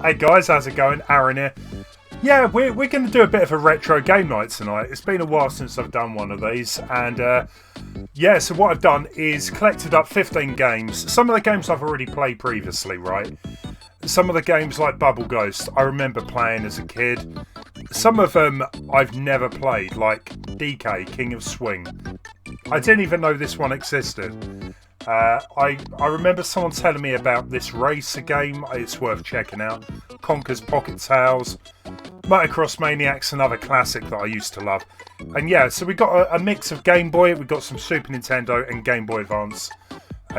Hey guys, how's it going? Aaron here. Yeah, we're going to do a bit of a retro game night tonight. It's been a while since I've done one of these, and yeah, so what I've done is collected up 15 games. Some of the games I've already played previously, right? Some of the games like Bubble Ghost, I remember playing as a kid. Some of them I've never played, like DK, King of Swing. I didn't even know this one existed. I remember someone telling me about this racer game. It's worth checking out. Conker's Pocket Tales, Motocross Maniacs, another classic that I used to love. And yeah, so we got a mix of Game Boy. We've got some Super Nintendo and Game Boy Advance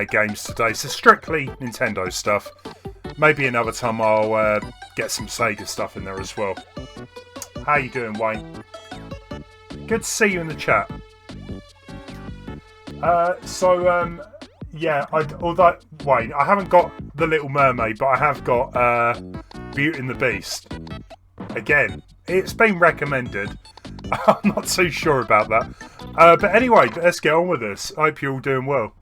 games today. So strictly Nintendo stuff. Maybe another time I'll get some Sega stuff in there as well. How you doing, Wayne? Good to see you in the chat. Yeah, although, Wayne, I haven't got The Little Mermaid, but I have got Beauty and the Beast. Again, it's been recommended. I'm not too sure about that. But anyway, let's get on with this. I hope you're all doing well.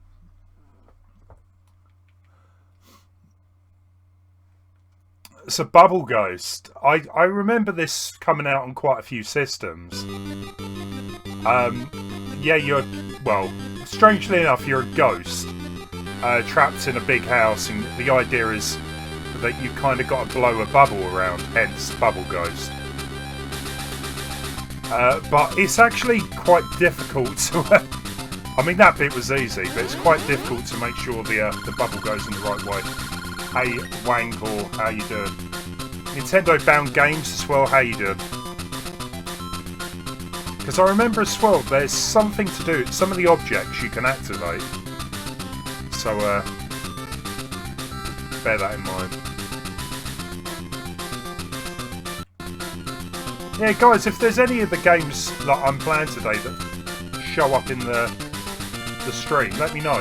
So Bubble Ghost, I remember this coming out on quite a few systems. Yeah, strangely enough, you're a ghost trapped in a big house, and the idea is that you kind of got to blow a bubble around, hence Bubble Ghost. But it's actually quite difficult to... I mean, that bit was easy, but it's quite difficult to make sure the bubble goes in the right way. Hey, Wank, or how you doing? Nintendo-bound games as well, how you doing? Because I remember as well, there's something to do, some of the objects you can activate. So, bear that in mind. Yeah, guys, if there's any of the games that I'm playing today that show up in the stream, let me know.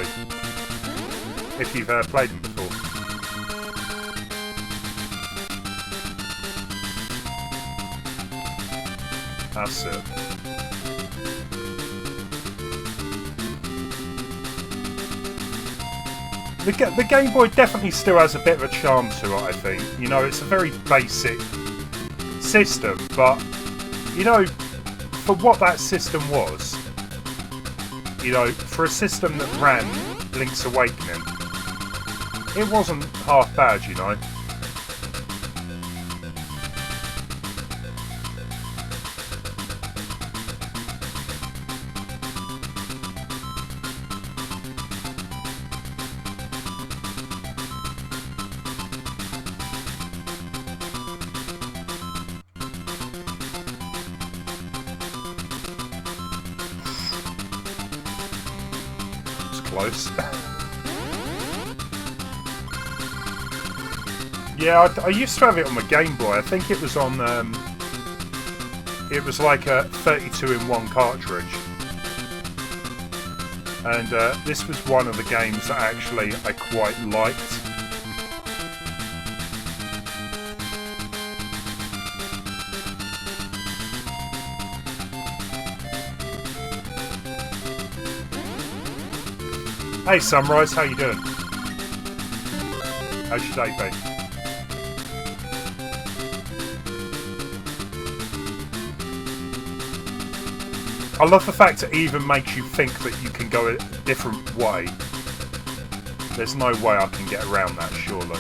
If you've played them before. That's it. The Game Boy definitely still has a bit of a charm to it, I think. You know, it's a very basic system, but, you know, for what that system was, you know, for a system that ran Link's Awakening, it wasn't half bad, you know. Close. Yeah, I used to have it on my Game Boy. I think it was on. It was like a 32-in-1 cartridge, and this was one of the games that actually I quite liked. Hey Sunrise, how you doing? How's your day been? I love the fact it even makes you think that you can go a different way. There's no way I can get around that, surely.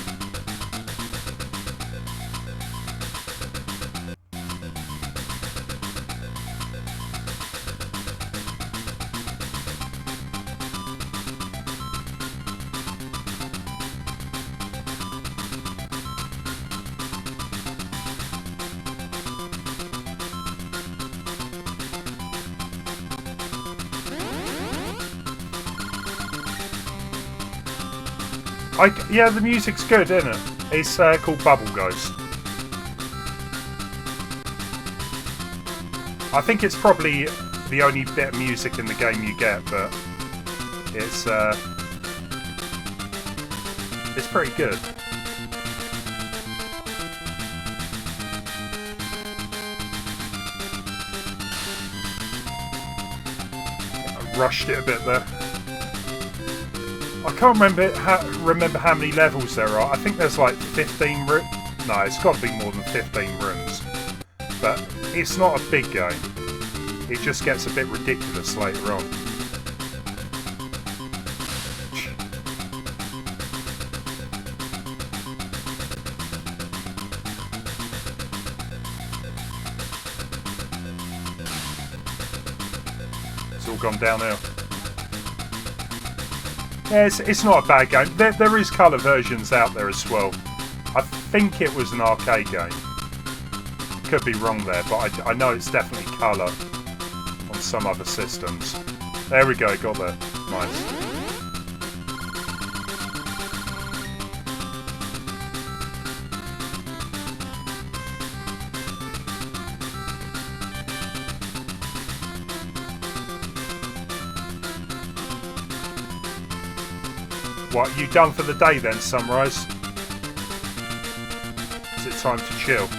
Yeah, the music's good, isn't it? It's called Bubble Ghost. I think it's probably the only bit of music in the game you get, but it's pretty good. I rushed it a bit there. I can't remember how many levels there are. I think there's like 15 No, it's got to be more than 15 rooms. But it's not a big game. It just gets a bit ridiculous later on. It's all gone downhill. Yeah, it's not a bad game. There is colour versions out there as well. I think it was an arcade game. Could be wrong there, but I know it's definitely colour on some other systems. There we go, got there. Nice. What, you done for the day then, Sunrise? Is it time to chill?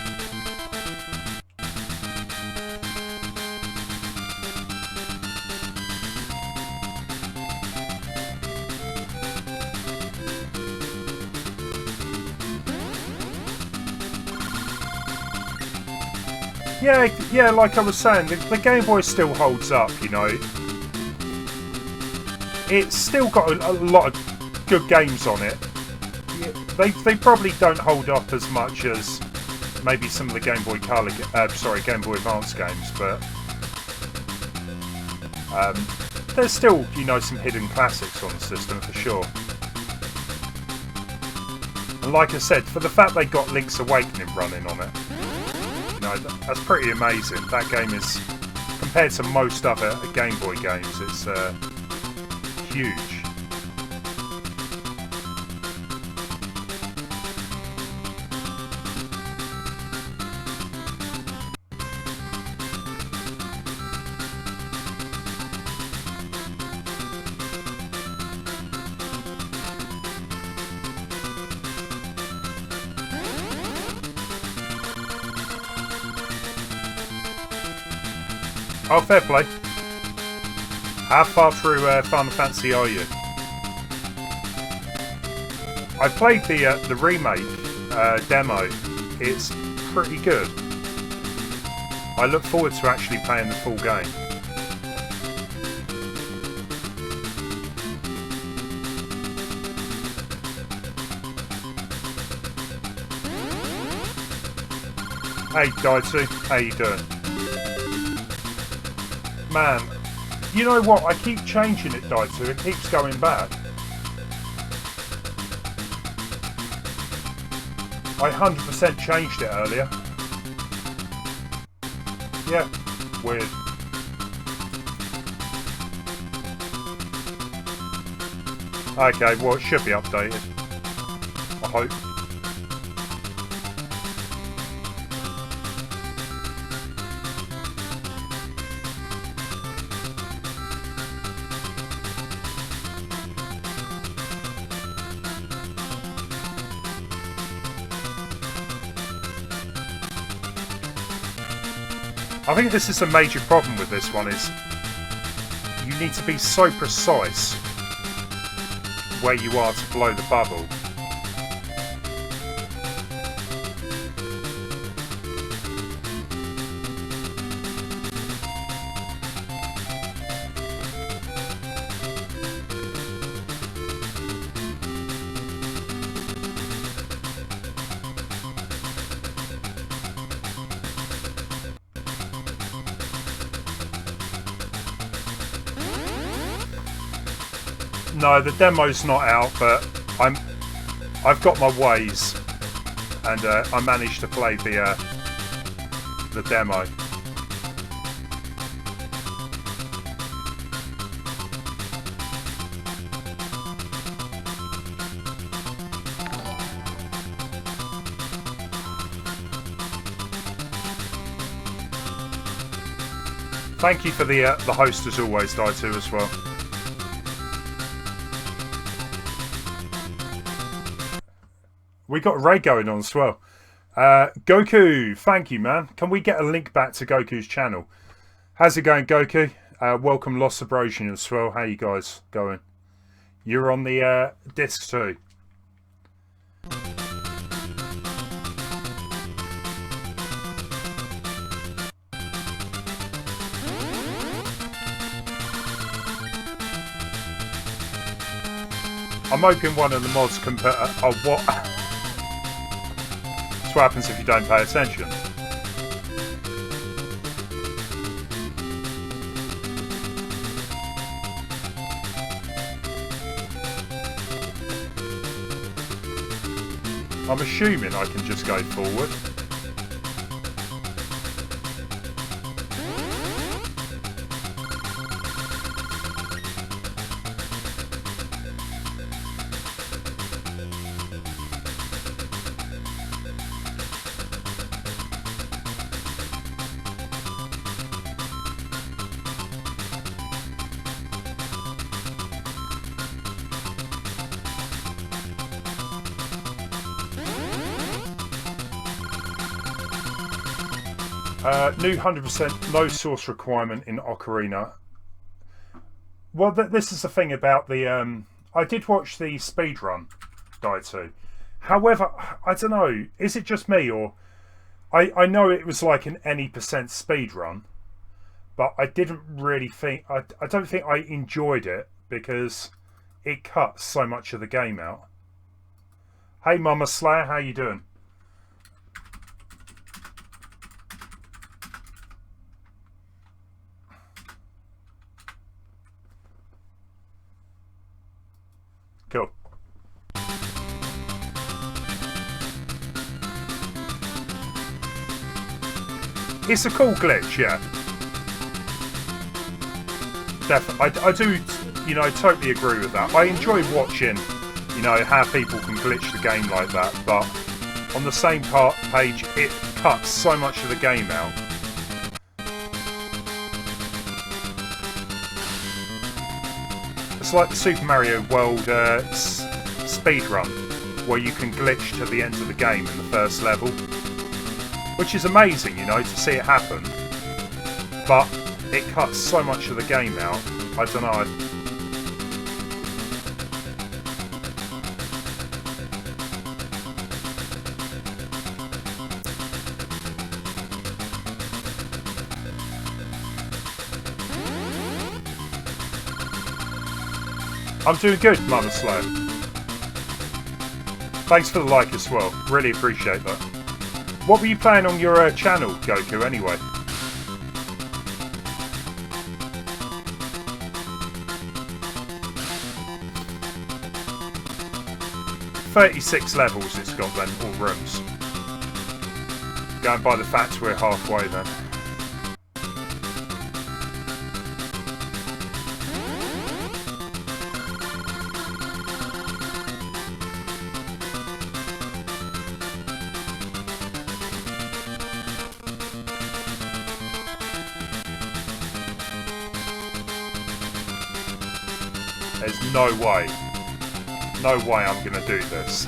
Yeah, like I was saying, the Game Boy still holds up, you know. It's still got a lot of good games on it. They probably don't hold up as much as maybe some of the Game Boy Color, Game Boy Advance games, but there's still, you know, some hidden classics on the system for sure. And like I said, for the fact they got Link's Awakening running on it, you know, that's pretty amazing. That game is, compared to most other Game Boy games, it's huge. Oh, fair play. How far through Final Fantasy are you? I played the remake demo. It's pretty good. I look forward to actually playing the full game. Hey, Daitu, how you doing? Man, you know what? I keep changing it, Daitu. It keeps going back. I 100% changed it earlier. Yeah, weird. Okay, well, it should be updated. I hope. I think this is a major problem with this one, is you need to be so precise where you are to blow the bubble. No, the demo's not out, but I've got my ways, and I managed to play the demo. Thank you for the host as always, Daitu, as well. We got Ray going on as well. Goku, thank you, man. Can we get a link back to Goku's channel? How's it going, Goku? Welcome, Lost Abrasion as well. How you guys going? You're on the disc too. I'm hoping one of the mods can put a what? That's what happens if you don't pay attention. I'm assuming I can just go forward. New 100% no source requirement in Ocarina. Well, this is the thing about the... I did watch the speedrun guide too. However, I don't know, is it just me or... I know it was like an any percent speedrun, but I didn't really think... I don't think I enjoyed it because it cuts so much of the game out. Hey Mama Slayer, how you doing? Cool. It's a cool glitch, yeah. Definitely, I do, you know, totally agree with that. I enjoy watching, you know, how people can glitch the game like that, but on the same page, it cuts so much of the game out. It's like the Super Mario World speedrun, where you can glitch to the end of the game in the first level, which is amazing, you know, to see it happen. But it cuts so much of the game out. I don't know. I'm doing good, Mother Slow. Thanks for the like as well. Really appreciate that. What were you playing on your channel, Goku, anyway? "36 levels it's got then, or rooms. Going by the fact we're halfway then. There's no way. No way I'm going to do this.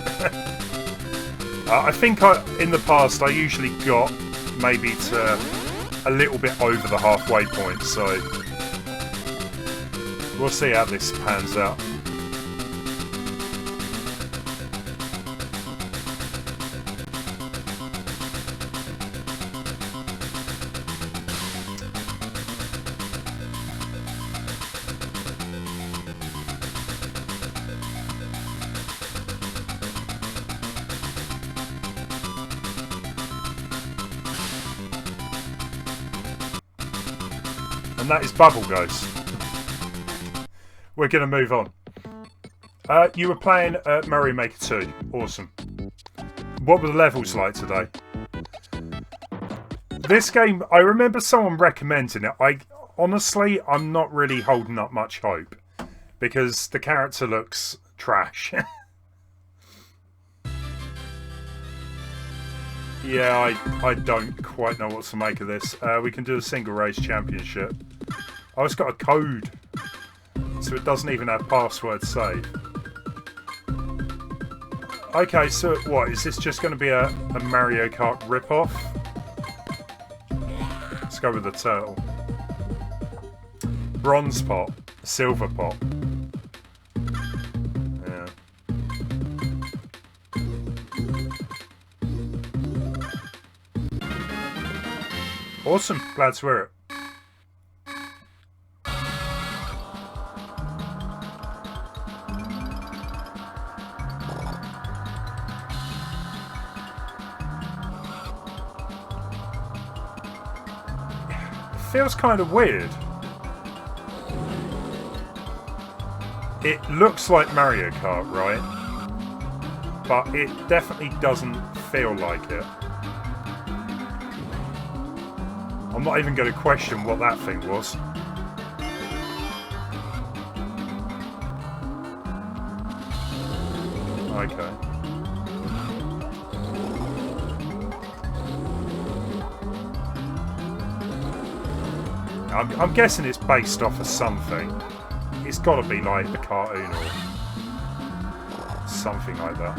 I think in the past I usually got maybe to a little bit over the halfway point, so we'll see how this pans out. And that is Bubble Ghost. We're going to move on. You were playing Mario Maker 2. Awesome. What were the levels like today? This game, I remember someone recommending it. Honestly, I'm not really holding up much hope because the character looks trash. Yeah, I don't quite know what to make of this. We can do a single race championship. Oh, it's got a code, so it doesn't even have password save. Okay, so what, is this just going to be a Mario Kart rip-off? Let's go with the turtle. Bronze pot, silver pot. Yeah. Awesome, glad to hear it. feels kind of weird. It looks like Mario Kart, right? But it definitely doesn't feel like it. I'm not even going to question what that thing was. Okay. I'm guessing it's based off of something. It's got to be like a cartoon or something like that.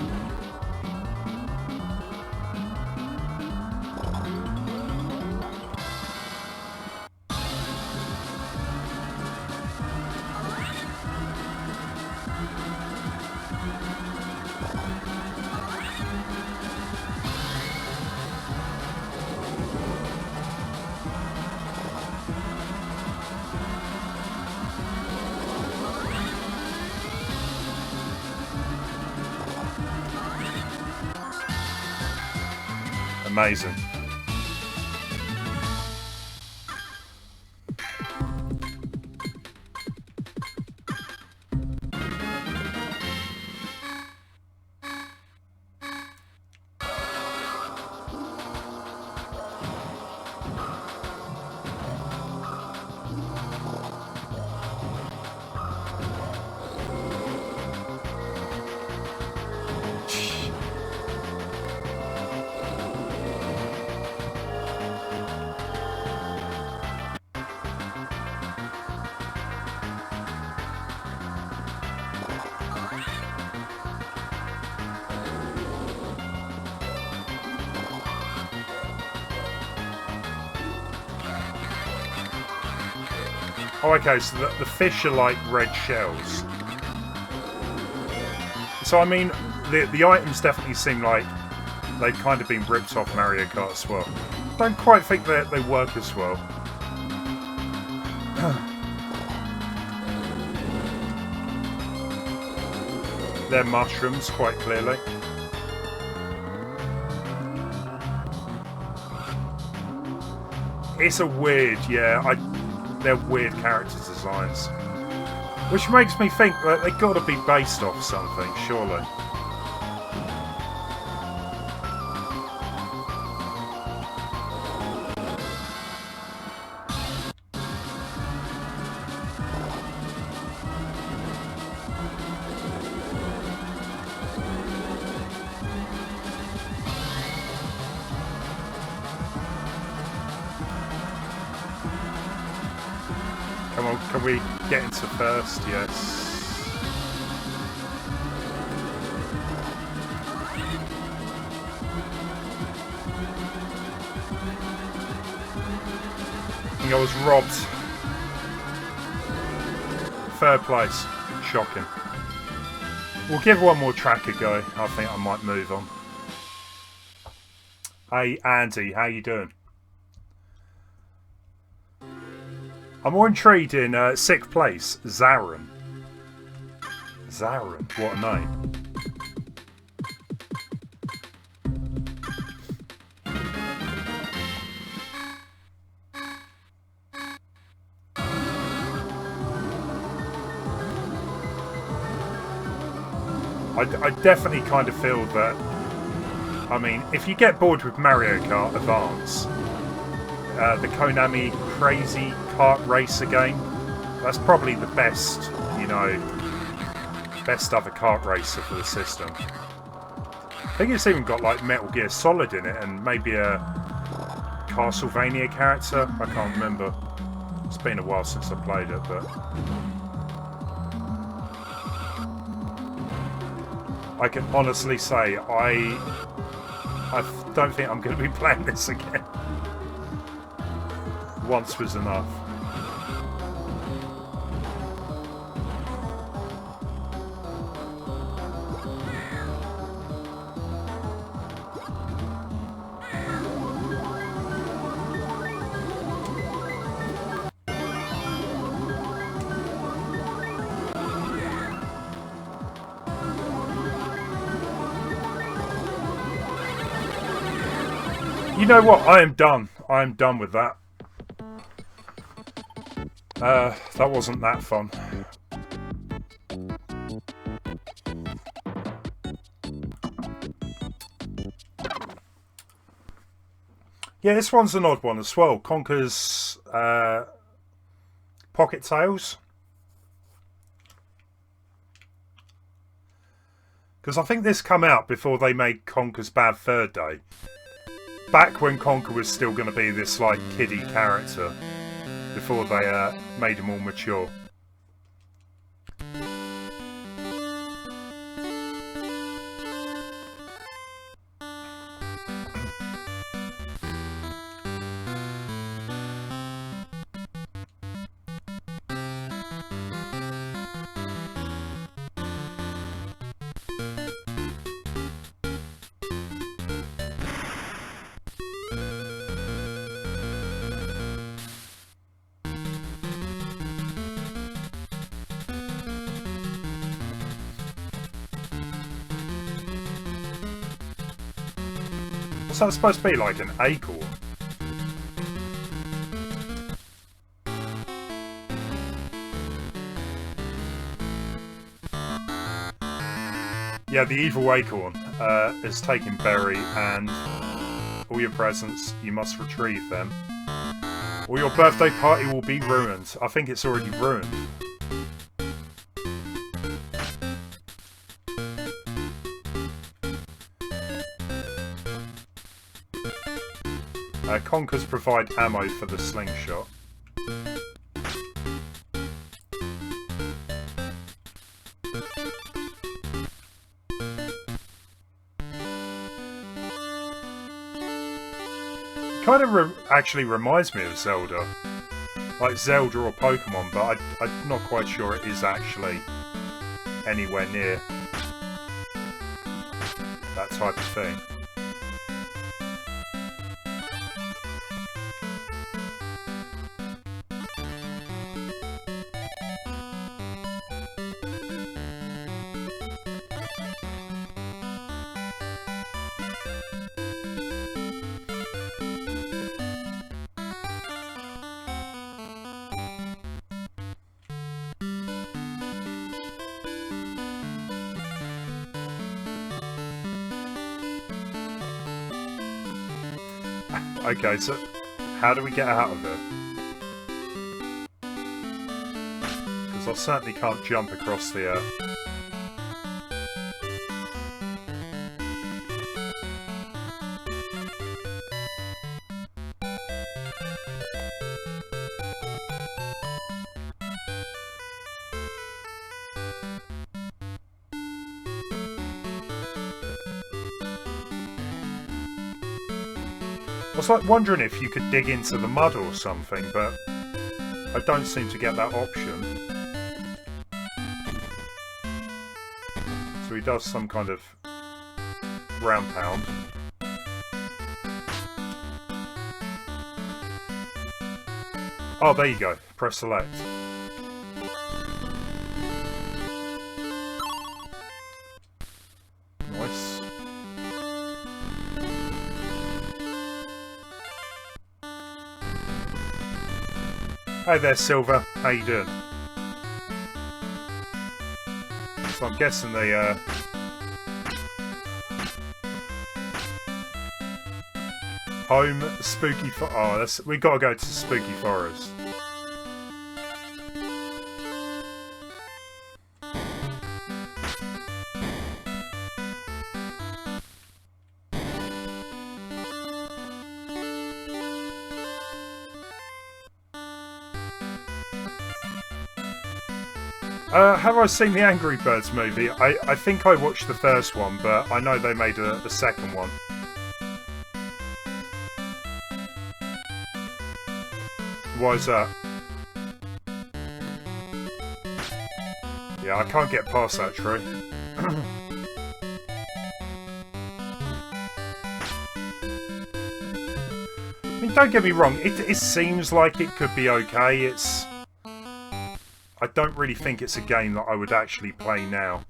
Amazing. Oh, okay, so the fish are like red shells. So, I mean, the items definitely seem like they've kind of been ripped off Mario Kart as well. Don't quite think that they work as well. They're mushrooms, quite clearly. It's a weird, yeah, they're weird character designs. Which makes me think that they've got to be based off something, surely. Come on, can we get into first? Yes. I think I was robbed. Third place. Shocking. We'll give one more track a go. I think I might move on. Hey Andy, how you doing? I'm more intrigued in 6th place, Zarin. Zarin, what a name. I definitely kind of feel that, I mean, if you get bored with Mario Kart Advance, the Konami Crazy Kart Racer game, that's probably the best, you know, best other kart racer for the system. I think it's even got like Metal Gear Solid in it and maybe a Castlevania character. I can't remember. It's been a while since I played it, but I can honestly say I don't think I'm going to be playing this again. Once was enough. You know what? I am done. I am done with that. That wasn't that fun. Yeah, this one's an odd one as well. Conker's Pocket Tales. Because I think this come out before they made Conker's Bad Fur Day. Back when Conker was still going to be this, like, kiddie character. Before they made him all mature. What's that supposed to be, like an acorn? Yeah, the evil acorn is taking Berry and all your presents, you must retrieve them. Or your birthday party will be ruined. I think it's already ruined. Conkers provide ammo for the slingshot. Kind of actually reminds me of Zelda. Like Zelda or Pokemon, but I'm not quite sure it is actually anywhere near that type of thing. Okay, so how do we get out of it? Because I certainly can't jump across the I was like wondering if you could dig into the mud or something, but I don't seem to get that option. So he does some kind of ground pound. Oh, there you go. Press select. Nice. Hey there, Silver. How you doing? So I'm guessing the home spooky we gotta go to Spooky Forest. Have I seen the Angry Birds movie? I think I watched the first one, but I know they made a second one. Why is that? Yeah, I can't get past that tree. I mean, don't get me wrong, it seems like it could be okay. I don't really think it's a game that I would actually play now.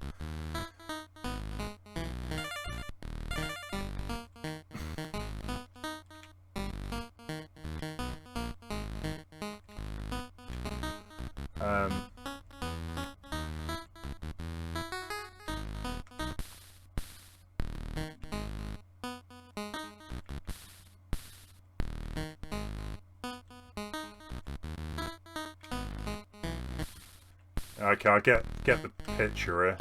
Okay, I get the picture here.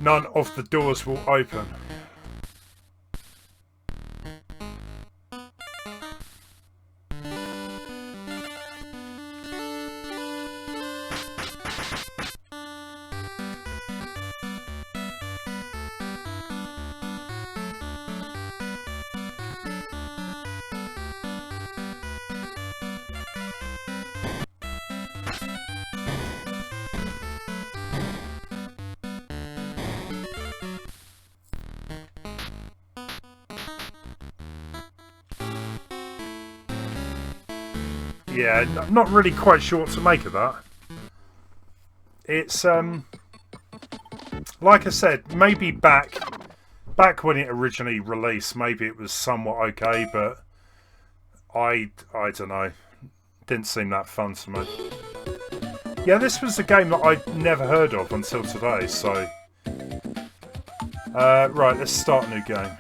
None of the doors will open. Yeah, not really quite sure what to make of that. It's like I said, maybe back when it originally released, maybe it was somewhat okay, but I don't know, didn't seem that fun to me. Yeah, this was a game that I'd never heard of until today, so right, let's start a new game.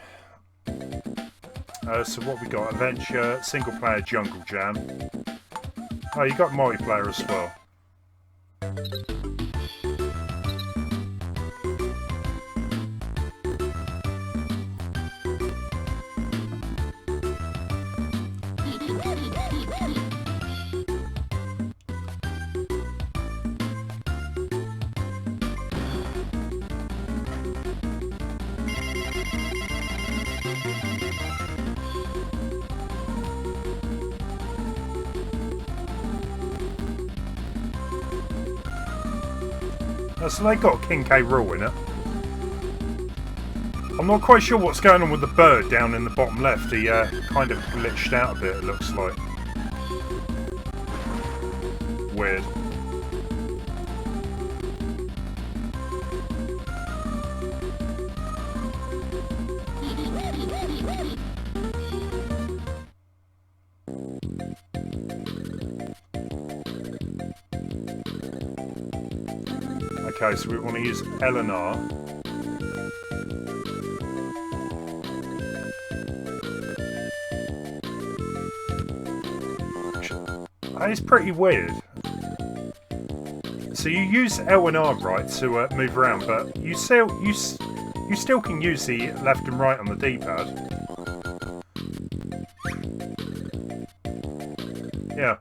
So what we got? Adventure, single player, jungle jam. Oh, you got multiplayer as well. So they got a King K. Rool in it. I'm not quite sure what's going on with the bird down in the bottom left. He kind of glitched out a bit, it looks like. Weird. Okay, so we want to use L and R. It's pretty weird. So you use L and R right to move around, but you still can use the left and right on the D-pad. Yeah.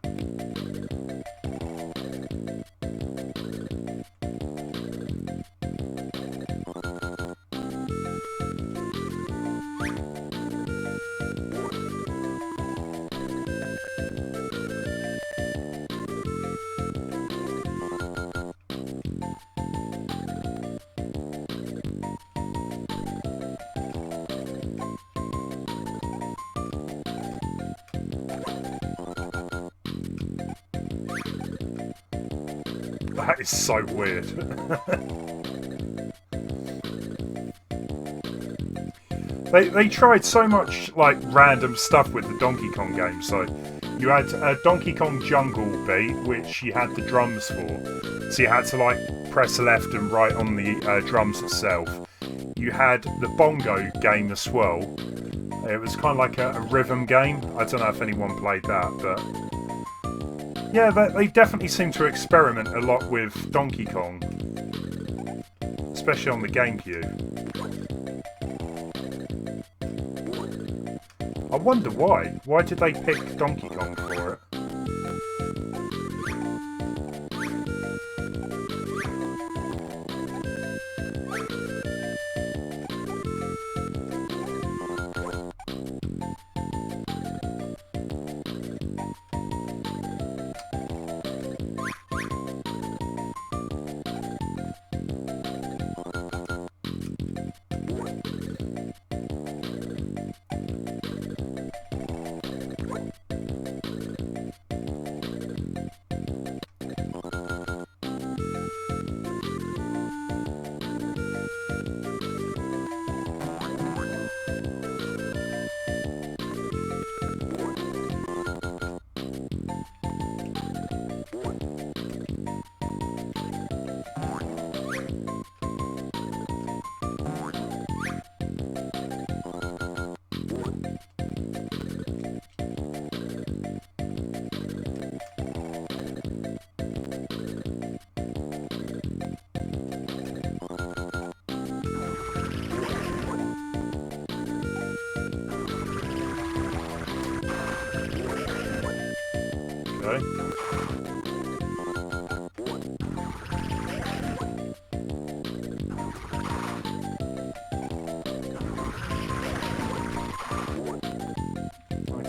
That is so weird. They tried so much like random stuff with the Donkey Kong game. So you had a Donkey Kong Jungle beat, which you had the drums for. So you had to like press left and right on the drums itself. You had the Bongo game as well. It was kind of like a rhythm game. I don't know if anyone played that, but yeah, they definitely seem to experiment a lot with Donkey Kong, especially on the GameCube. I wonder why. Why did they pick Donkey Kong for it?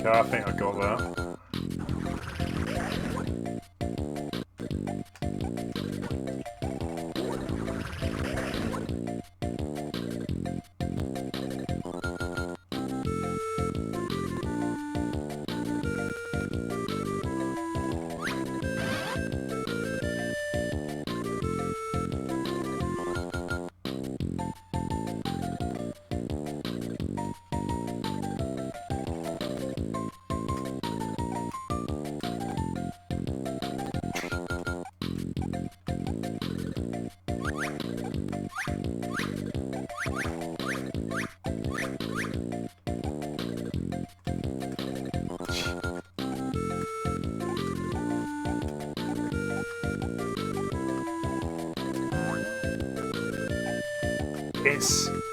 Okay, I think I got that.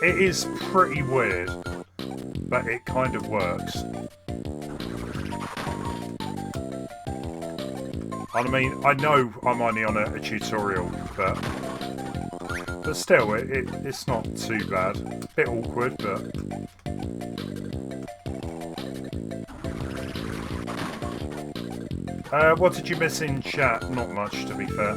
It is pretty weird, but it kind of works. I mean, I know I'm only on a tutorial, but still, it's not too bad. A bit awkward, but... what did you miss in chat? Not much, to be fair.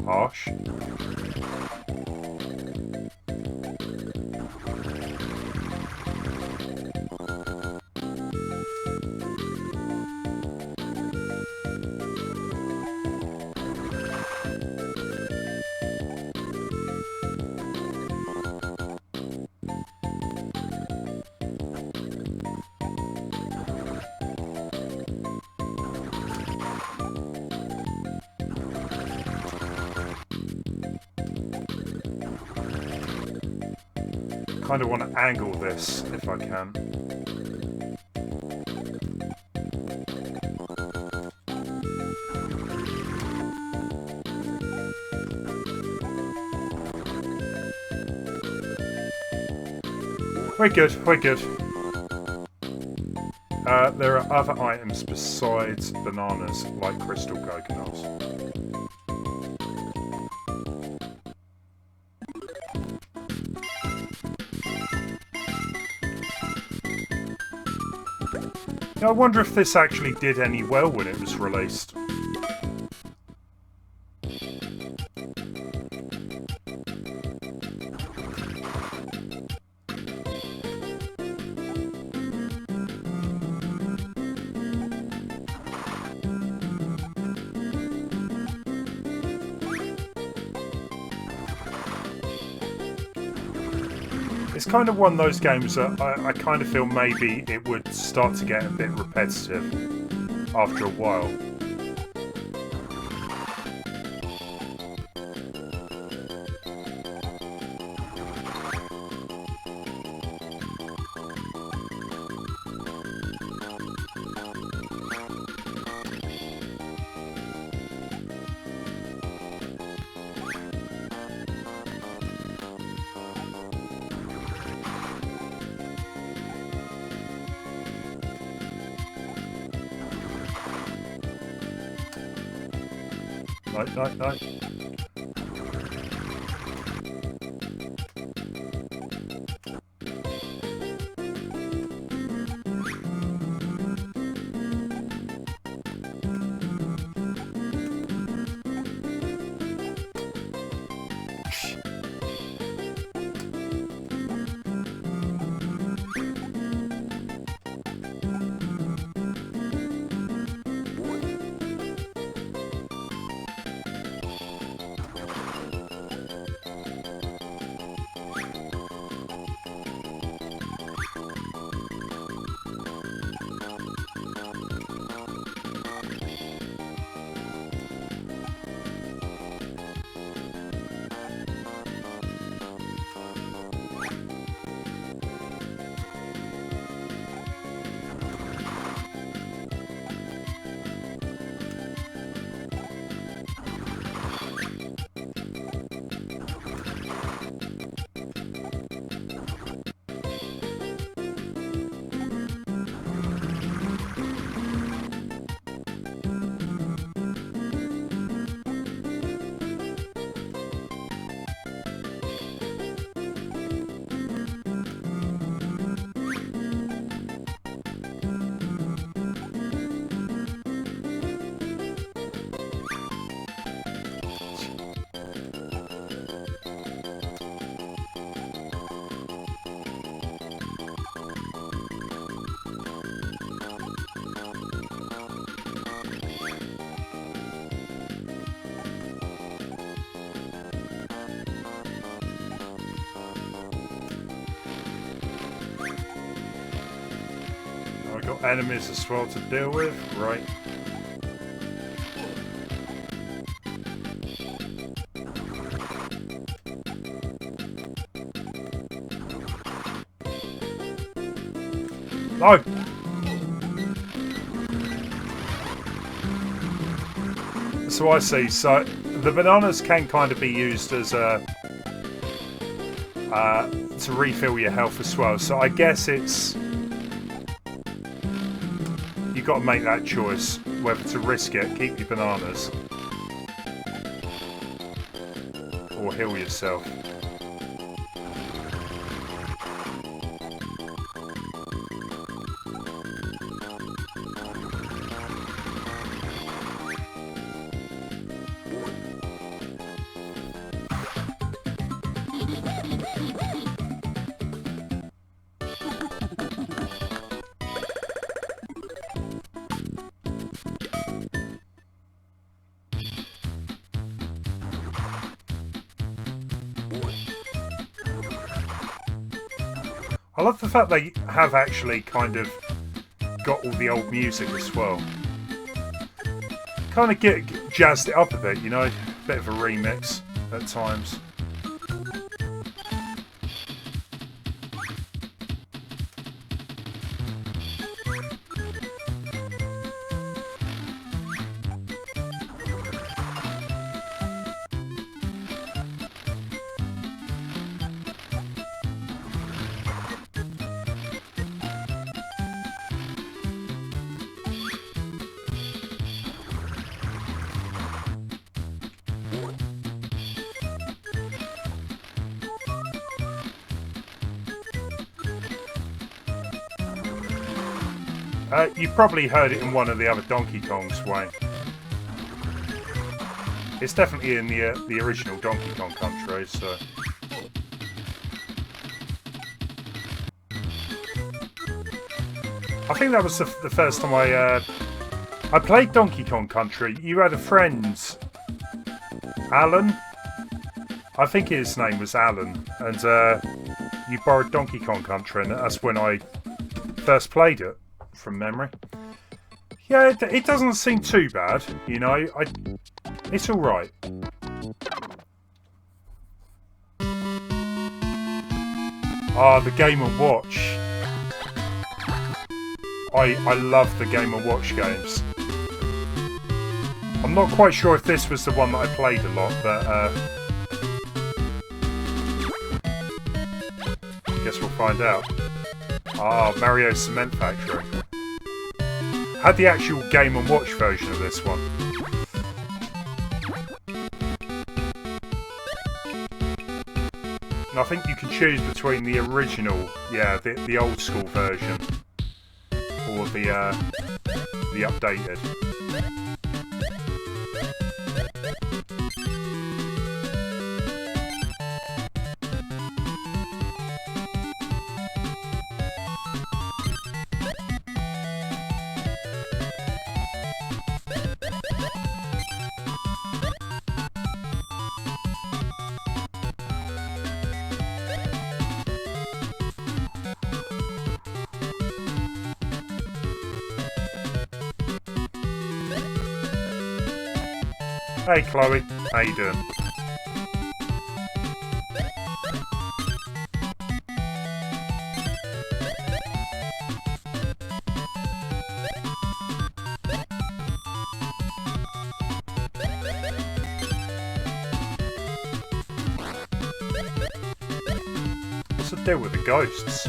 Harsh. Kind of want to angle this if I can. We're good, we're good. There are other items besides bananas, like crystal coconuts. Now, I wonder if this actually did any well when it was released. It's kind of one of those games that I kind of feel maybe it would start to get a bit repetitive after a while. No. Got enemies as well to deal with, right? No! So I see. So the bananas can kind of be used as a to refill your health as well. So I guess it's you got to make that choice whether to risk it, keep your bananas, or heal yourself. I love the fact they have actually kind of got all the old music as well. Kind of jazzed it up a bit, you know, bit of a remix at times. You probably heard it in one of the other Donkey Kongs, Wayne. It's definitely in the original Donkey Kong Country, so... I think that was the first time I played Donkey Kong Country. You had a friend, Alan? I think his name was Alan, and you borrowed Donkey Kong Country, and that's when I first played it. From memory. Yeah, it doesn't seem too bad, you know. It's alright. Ah, the Game & Watch. I love the Game & Watch games. I'm not quite sure if this was the one that I played a lot, but guess we'll find out. Ah, Mario Cement Factory. Had the actual Game & Watch version of this one. And I think you can choose between the original, yeah, the old school version, or the updated. Hey Chloe, how you doing? What's the deal with the ghosts?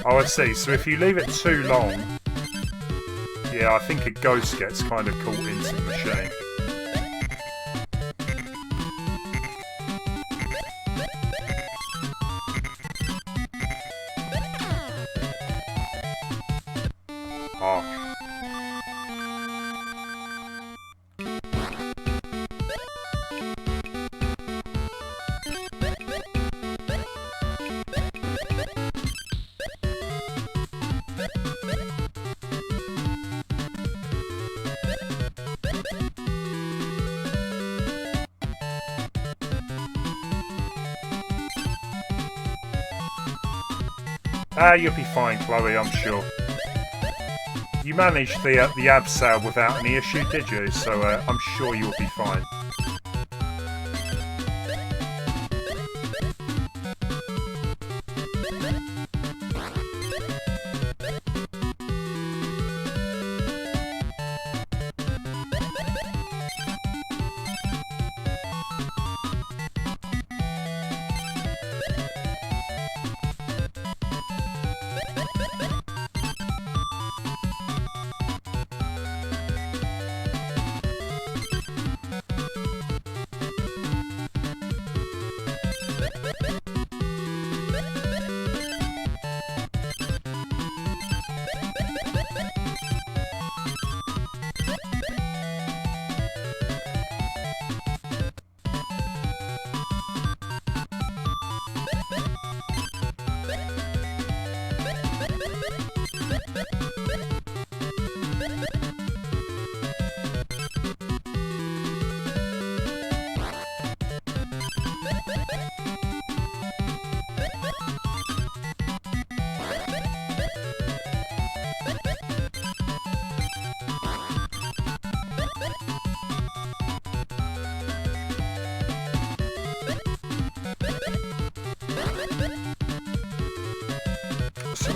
Oh, I see. So if you leave it too long, yeah, I think a ghost gets kind of caught into the machine. Oh. Ah, you'll be fine, Chloe, I'm sure. You managed the abseil without any issue, did you? So I'm sure you'll be fine.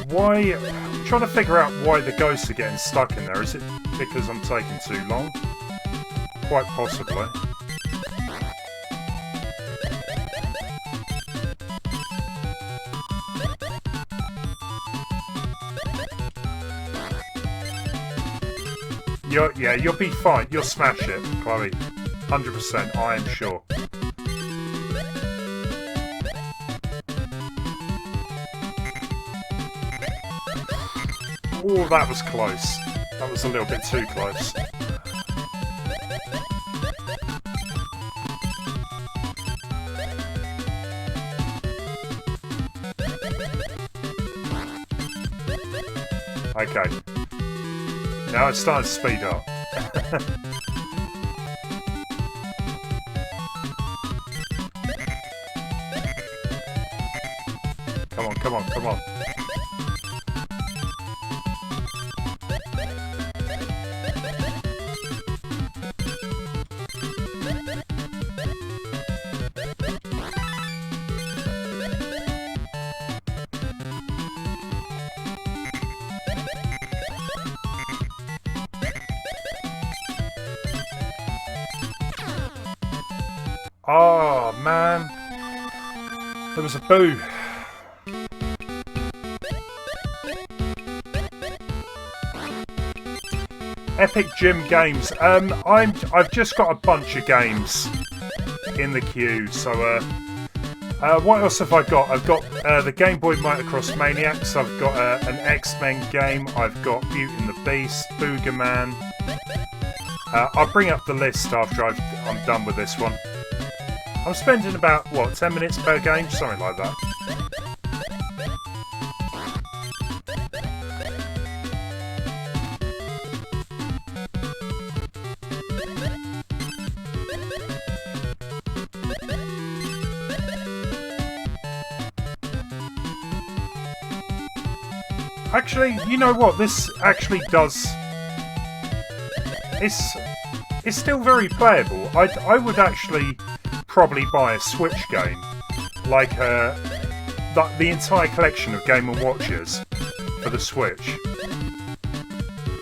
Why? I'm trying to figure out why the ghosts are getting stuck in there. Is it because I'm taking too long? Quite possibly. Yeah, you'll be fine. You'll smash it, Chloe. 100%, I am sure. Oh, that was close. That was a little bit too close. Okay. Now it's starting to speed up. Come on, come on, come on. Oh, man. There was a boo. Epic Gym Games. I've just got a bunch of games in the queue. So, what else have I got? I've got the Game Boy Motocross Maniacs. I've got an X-Men game. I've got Beauty and the Beast, Boogerman. I'll bring up the list after I'm done with this one. I'm spending about, what, 10 minutes per game? Something like that. Actually, you know what? This actually does... It's still very playable. I would actually... probably buy a Switch game, like the entire collection of Game & Watches for the Switch.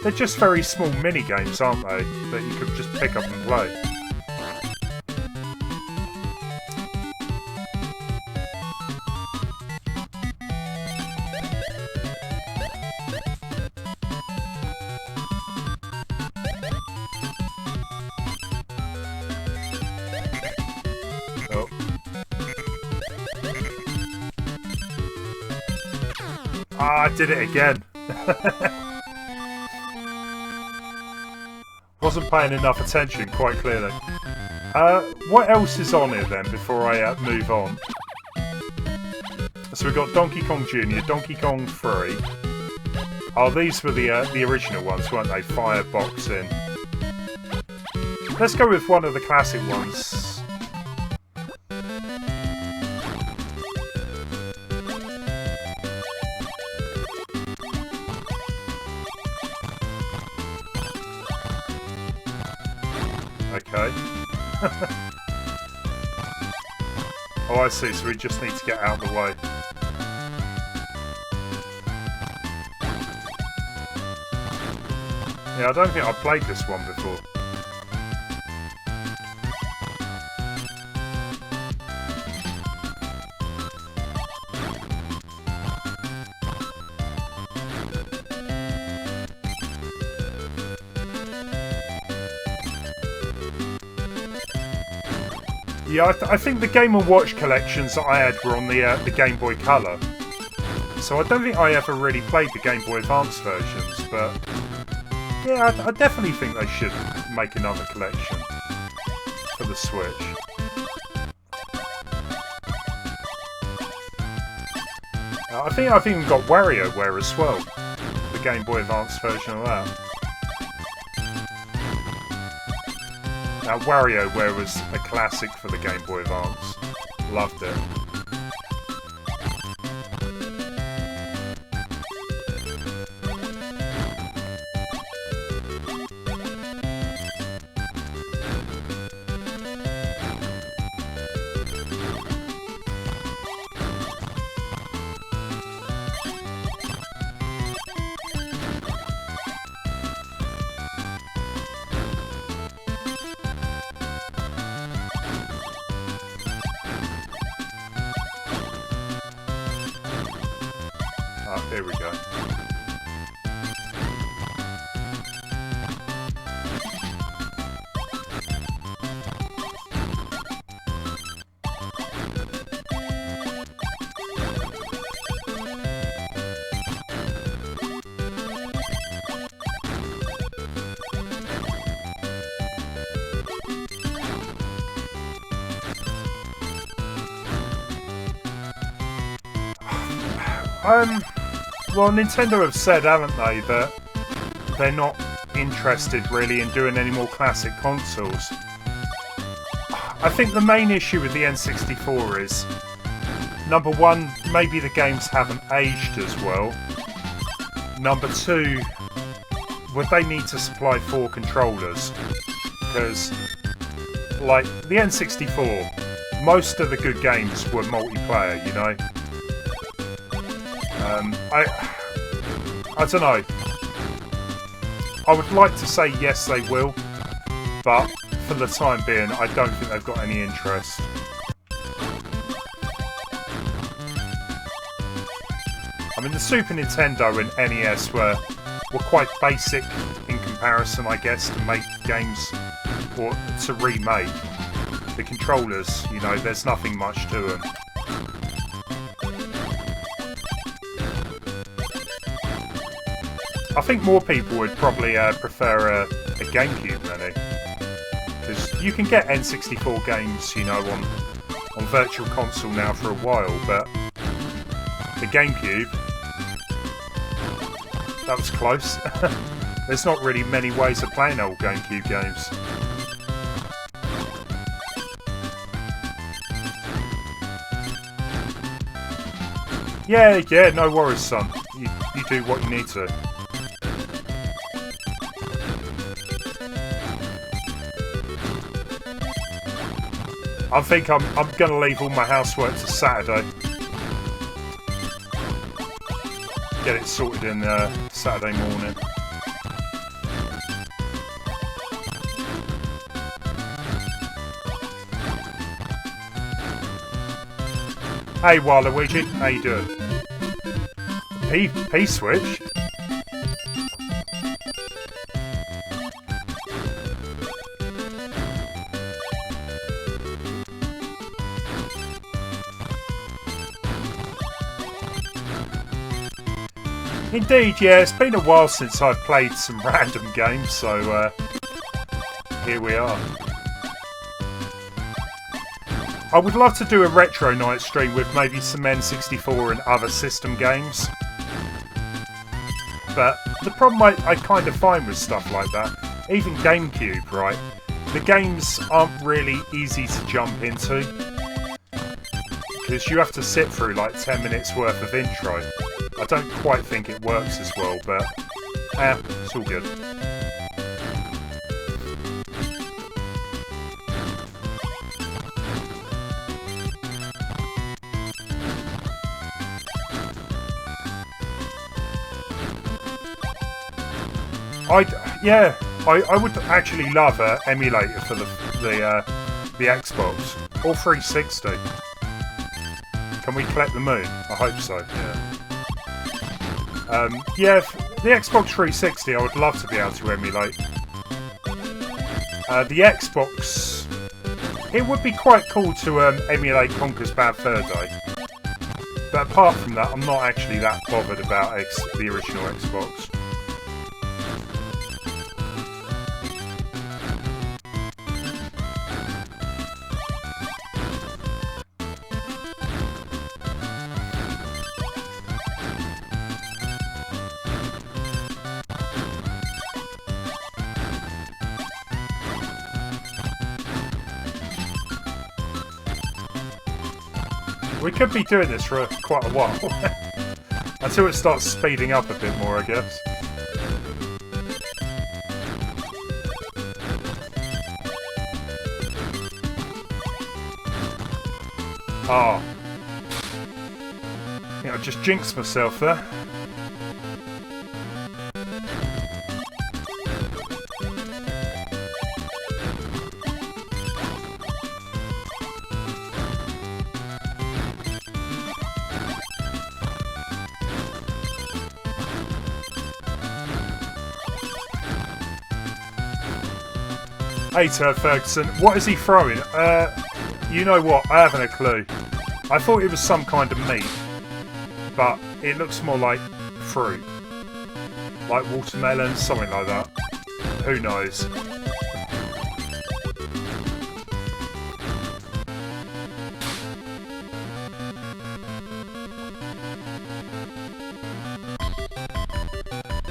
They're just very small mini games, aren't they? That you could just pick up and play. Ah, I did it again. Wasn't paying enough attention, quite clearly. What else is on here then, before I move on? So we've got Donkey Kong Jr., Donkey Kong 3. Oh, these were the original ones, weren't they? Fireboxing. Let's go with one of the classic ones. Oh, I see, so we just need to get out of the way. Yeah, I don't think I've played this one before. Yeah, I think the Game & Watch collections that I had were on the Game Boy Color. So I don't think I ever really played the Game Boy Advance versions, but yeah, I definitely think they should make another collection for the Switch. I think I've even got WarioWare as well, the Game Boy Advance version of that. Now, WarioWare was a classic for the Game Boy Advance. Loved it. Here we go. Well, Nintendo have said, haven't they, that they're not interested really in doing any more classic consoles. I think the main issue with the N64 is, number one, maybe the games haven't aged as well. Number two, would they need to supply 4 controllers? Because, like, the N64, most of the good games were multiplayer, you know? I don't know. I would like to say yes they will, but for the time being I don't think they've got any interest. I mean, the Super Nintendo and NES were quite basic in comparison, I guess, to make games or to remake. The controllers, you know, there's nothing much to them. I think more people would probably prefer a GameCube Mini, because you can get N64 games, you know, on Virtual Console now for a while, but the GameCube, that was close. There's not really many ways of playing old GameCube games. Yeah, no worries, son. You do what you need to. I think I'm going to leave all my housework to Saturday. Get it sorted in Saturday morning. Hey Waluigi, how you doing? P-switch? Indeed, yeah, it's been a while since I've played some random games, so here we are. I would love to do a retro night stream with maybe some N64 and other system games. But the problem I kind of find with stuff like that, even GameCube, right? The games aren't really easy to jump into, because you have to sit through like 10 minutes worth of intro. I don't quite think it works as well, but it's all good. Yeah, I would actually love an emulator for the Xbox or 360. Can we collect the moon? I hope so. Yeah. Yeah, the Xbox 360 I would love to be able to emulate. The Xbox, it would be quite cool to emulate Conker's Bad Fur Day. But apart from that, I'm not actually that bothered about the original Xbox. We could be doing this for quite a while. Until it starts speeding up a bit more, I guess. Oh. I think I just jinxed myself there. Hey, Turd Ferguson, what is he throwing? You know what? I haven't a clue. I thought it was some kind of meat, but it looks more like fruit. Like watermelon, something like that. Who knows?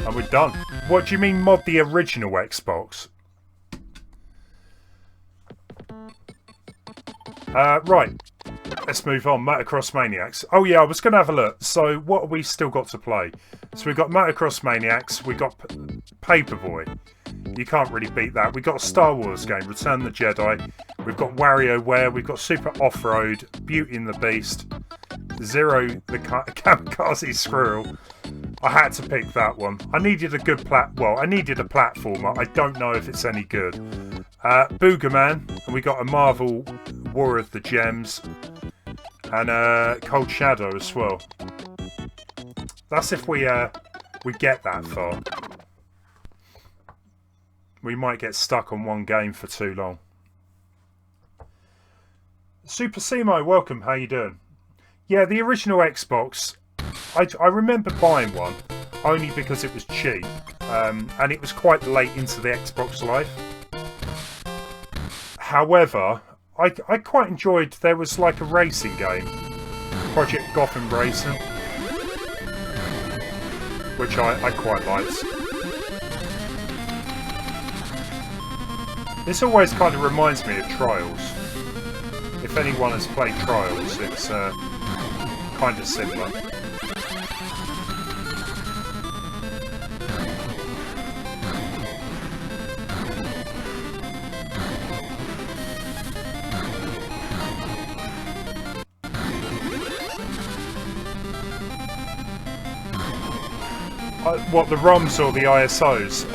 And we're done. What do you mean mod the original Xbox? Right, let's move on. Motocross Maniacs. Oh yeah, I was going to have a look. So what have we still got to play? So we've got Motocross Maniacs, we've got Paperboy. You can't really beat that. We've got a Star Wars game, Return of the Jedi. We've got WarioWare, we've got Super Off-Road, Beauty and the Beast, Zero the Kamikaze Squirrel. I had to pick that one. I needed a good I needed a platformer. I don't know if it's any good. Boogerman, and we got a Marvel War of the Gems, and Cold Shadow as well. That's if we get that far. We might get stuck on one game for too long. Super Simo, welcome. How you doing? Yeah, the original Xbox. I remember buying one only because it was cheap, and it was quite late into the Xbox life. However, I quite enjoyed, there was like a racing game, Project Gotham Racing, which I quite liked. This always kind of reminds me of Trials. If anyone has played Trials, it's kind of similar. What, the ROMs or the ISOs?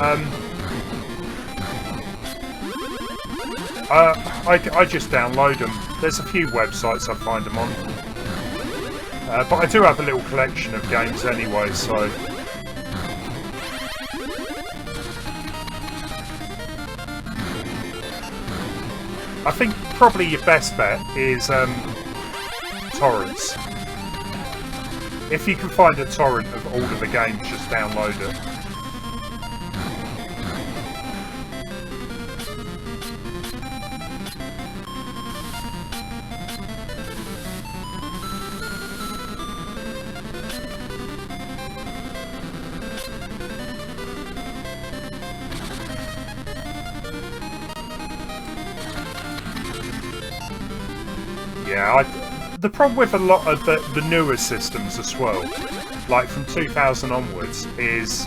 I just download them. There's a few websites I find them on. But I do have a little collection of games anyway, so... I think probably your best bet is torrents. If you can find a torrent of all of the games, just download it. Yeah, the problem with a lot of the newer systems as well, like from 2000 onwards, is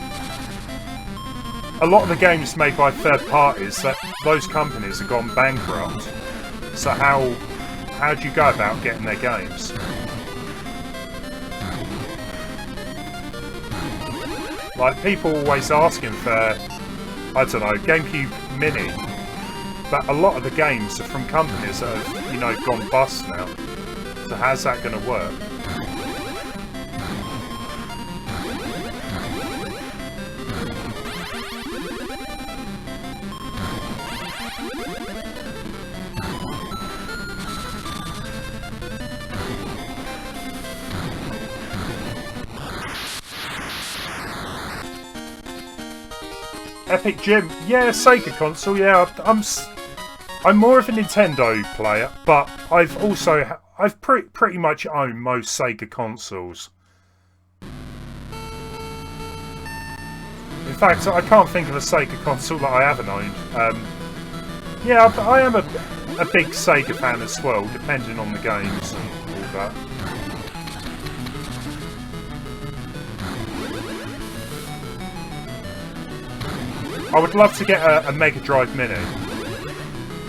a lot of the games made by third parties, that those companies have gone bankrupt. So how do you go about getting their games? Like, people always asking for I don't know, GameCube Mini. But a lot of the games are from companies that have, you know, gone bust now. So how's that going to work? Epic Jim, yeah, Sega console, yeah. I'm more of a Nintendo player, but I've pretty much owned most Sega consoles. In fact, I can't think of a Sega console that I haven't owned. Yeah, I am a big Sega fan as well, depending on the games and all that. I would love to get a Mega Drive Mini,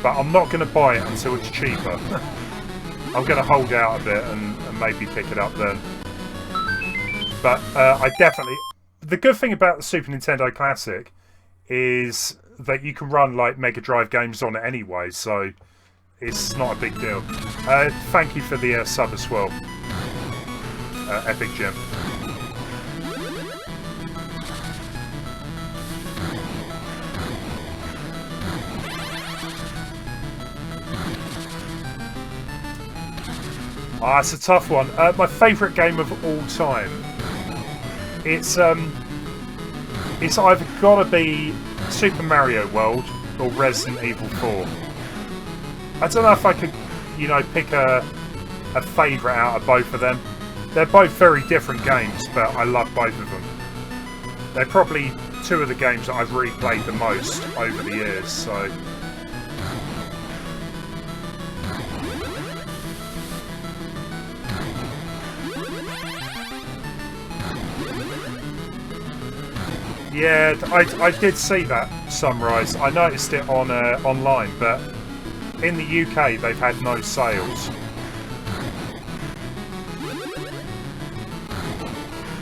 but I'm not going to buy it until it's cheaper. I'm going to hold out a bit and maybe pick it up then. But I definitely... The good thing about the Super Nintendo Classic is that you can run like Mega Drive games on it anyway, so it's not a big deal. Thank you for the sub as well, Epic Jim. Ah, it's a tough one. My favourite game of all time. It's either got to be Super Mario World or Resident Evil 4. I don't know if I could, you know, pick a favourite out of both of them. They're both very different games, but I love both of them. They're probably two of the games that I've replayed the most over the years, so... Yeah, I did see that Sunrise. I noticed it on online, but in the UK they've had no sales.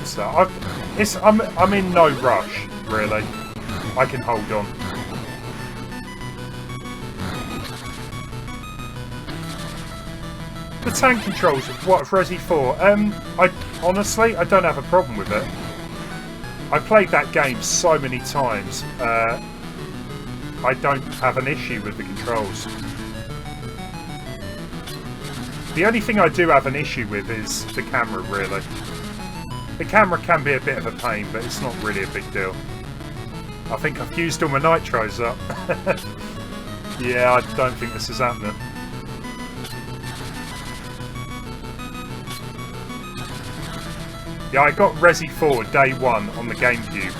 So I'm in no rush, really. I can hold on. The tank controls, what, of Resi 4? Honestly, I don't have a problem with it. I played that game so many times, I don't have an issue with the controls. The only thing I do have an issue with is the camera, really. The camera can be a bit of a pain, but it's not really a big deal. I think I've used all my nitros up. Yeah, I don't think this is happening. Yeah, I got Resi 4 day one on the GameCube.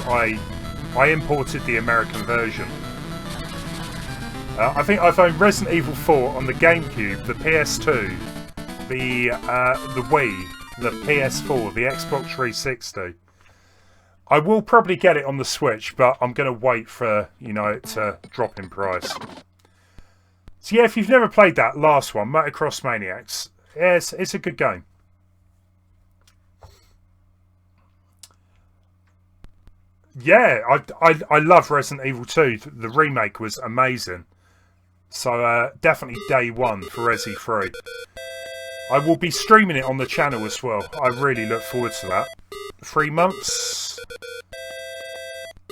I imported the American version. I think I've owned Resident Evil 4 on the GameCube, the PS2, the Wii, the PS4, the Xbox 360. I will probably get it on the Switch, but I'm going to wait for, you know, it to drop in price. So yeah, if you've never played that last one, Motocross Maniacs, yeah, it's a good game. Yeah, I love Resident Evil 2. The remake was amazing. So definitely day one for Resi 3. I will be streaming it on the channel as well. I really look forward to that. 3 months?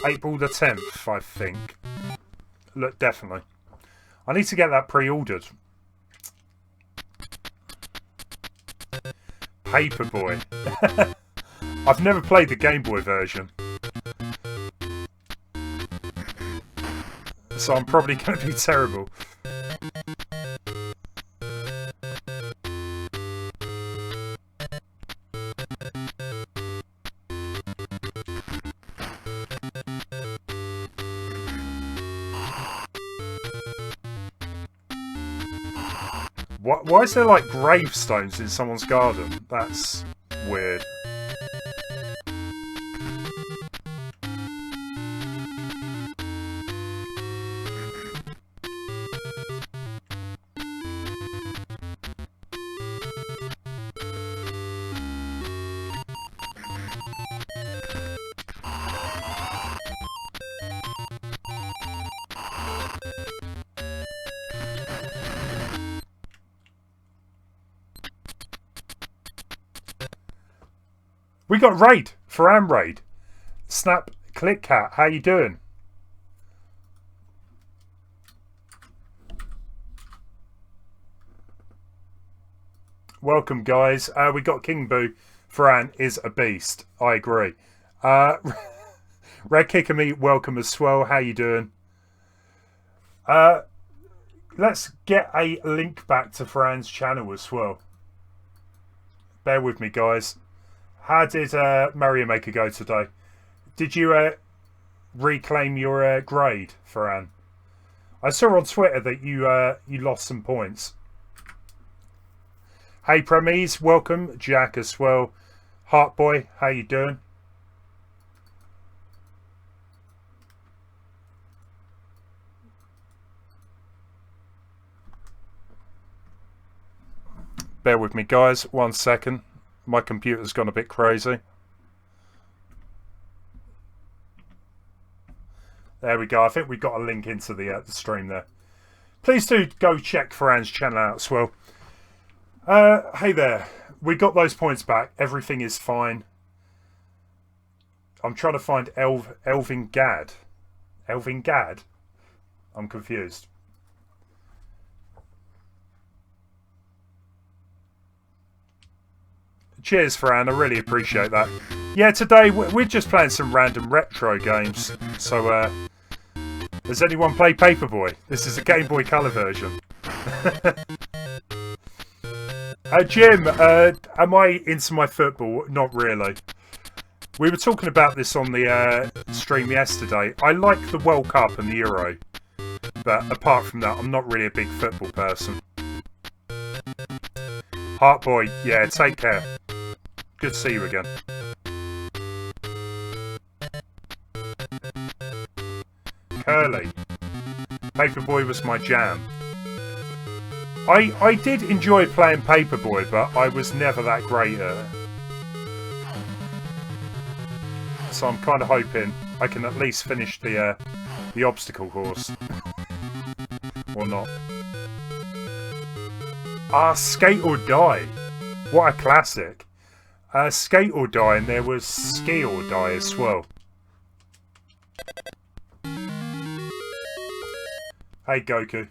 April the 10th, I think. Look, definitely. I need to get that pre-ordered. Paperboy. I've never played the Game Boy version. So I'm probably going to be terrible. Why is there like gravestones in someone's garden? That's weird. We got Raid, Ferran Raid. Snap Click Cat, how you doing? Welcome, guys. We got King Boo. Ferran is a beast. I agree. Red Kicker Me, welcome as well. How you doing? Let's get a link back to Ferran's channel as well. Bear with me, guys. How did Mario Maker go today? Did you reclaim your grade, Ferran? I saw on Twitter that you lost some points. Hey Premies, welcome. Jack as well. Heartboy, how you doing? Bear with me, guys. 1 second. My computer's gone a bit crazy. There we go. I think we've got a link into the stream there. Please do go check Ferran's channel out as well. Hey there. We got those points back. Everything is fine. I'm trying to find Elvin Gad. Elvin Gad? I'm confused. Cheers, Ferran. I really appreciate that. Yeah, today we're just playing some random retro games. So, does anyone play Paperboy? This is a Game Boy Color version. Jim, am I into my football? Not really. We were talking about this on the stream yesterday. I like the World Cup and the Euro. But apart from that, I'm not really a big football person. Heartboy, yeah, take care. Good to see you again. Curly. Paperboy was my jam. I did enjoy playing Paperboy, but I was never that great at it. So I'm kind of hoping I can at least finish the obstacle course. Or not. Skate or Die. What a classic. Skate or Die, and there was Ski or Die as well. Hey Goku.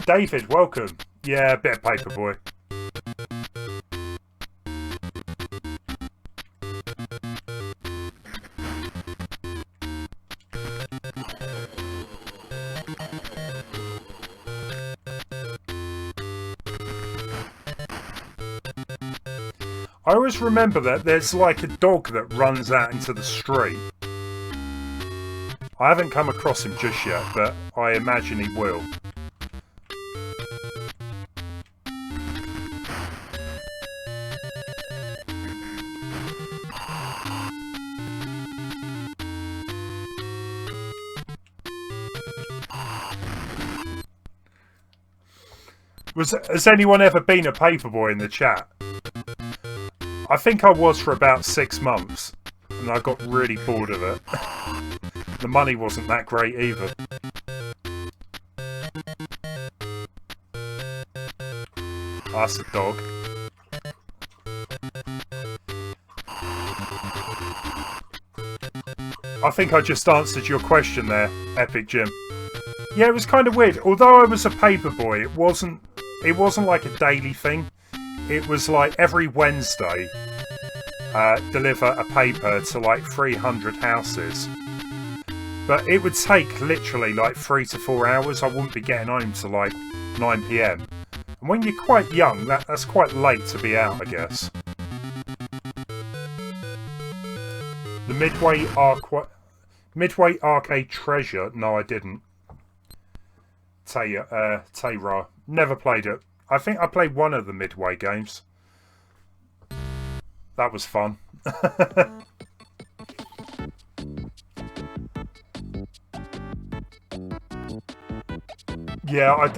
David, welcome. Yeah, a bit of Paperboy. I always remember that there's like a dog that runs out into the street. I haven't come across him just yet, but I imagine he will. Has anyone ever been a Paperboy in the chat? I think I was for about 6 months, and I got really bored of it. The money wasn't that great either. That's a dog. I think I just answered your question there, Epic Jim. Yeah, it was kind of weird. Although I was a Paperboy, it wasn't like a daily thing. It was like every Wednesday, deliver a paper to like 300 houses. But it would take literally like 3 to 4 hours. I wouldn't be getting home till like 9 PM. And when you're quite young, that's quite late to be out, I guess. The Midway Arcade Treasure? No, I didn't. Tay-Ra. Never played it. I think I played one of the Midway games. That was fun. Yeah,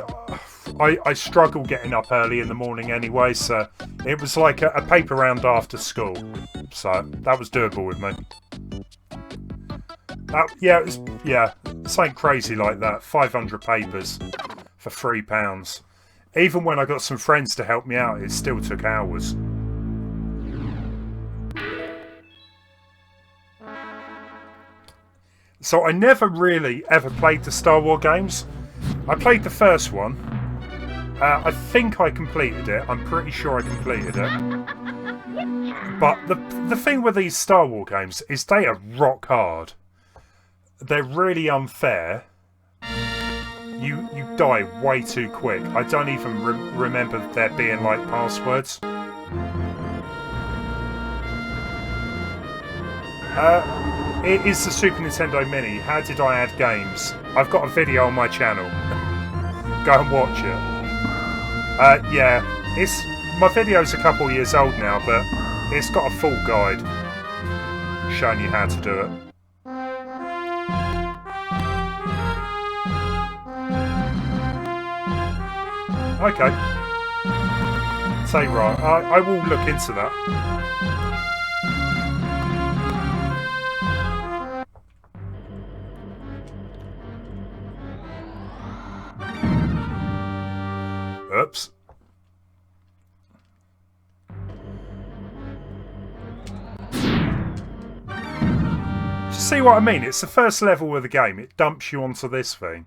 I struggle getting up early in the morning anyway, so it was like a paper round after school. So that was doable with me. Yeah, something crazy like that. 500 papers for £3. Even when I got some friends to help me out, it still took hours. So I never really ever played the Star Wars games. I played the first one. I think I completed it. I'm pretty sure I completed it. But the thing with these Star Wars games is they are rock hard. They're really unfair. You die way too quick. I don't even remember there being like passwords. It is the Super Nintendo Mini. How did I add games? I've got a video on my channel. Go and watch it. Yeah, my video's a couple of years old now, but it's got a full guide showing you how to do it. Okay. Say right. I will look into that. Oops. Just see what I mean? It's the first level of the game. It dumps you onto this thing.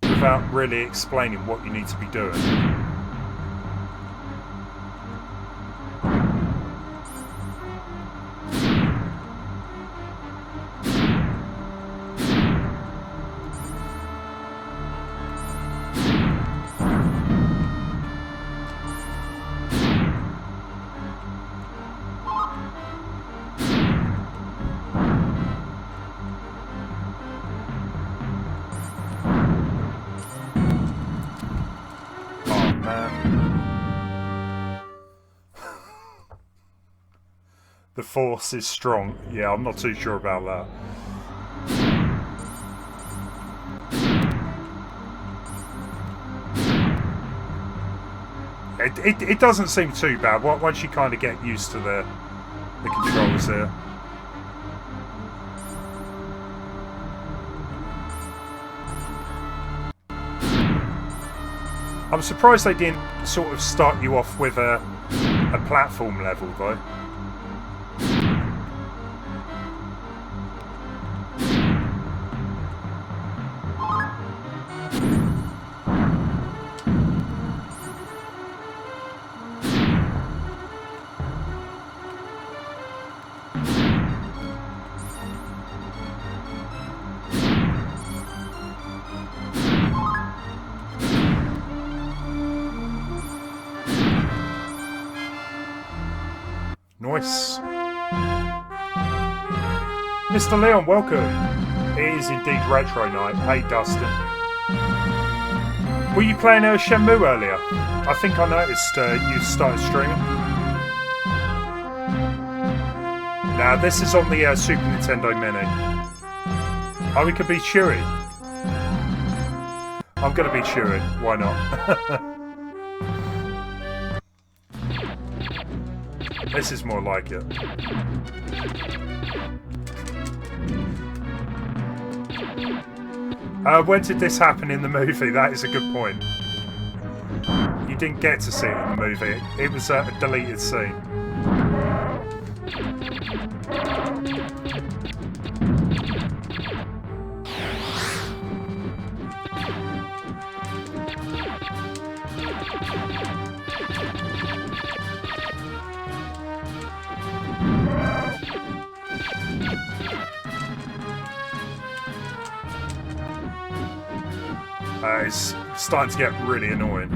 Without really explaining what you need to be doing. The force is strong. Yeah, I'm not too sure about that. It doesn't seem too bad once you kind of get used to the controls there. I'm surprised they didn't sort of start you off with a platform level though. Nice. Mr. Leon, welcome. It is indeed retro night. Hey, Dustin. Were you playing Shenmue earlier? I think I noticed you started streaming. Now, this is on the Super Nintendo Mini. Oh, we could be Chewy. I'm going to be Chewy. Why not? This is more like it. When did this happen in the movie? That is a good point. You didn't get to see it in the movie. It was a deleted scene. It's starting to get really annoying.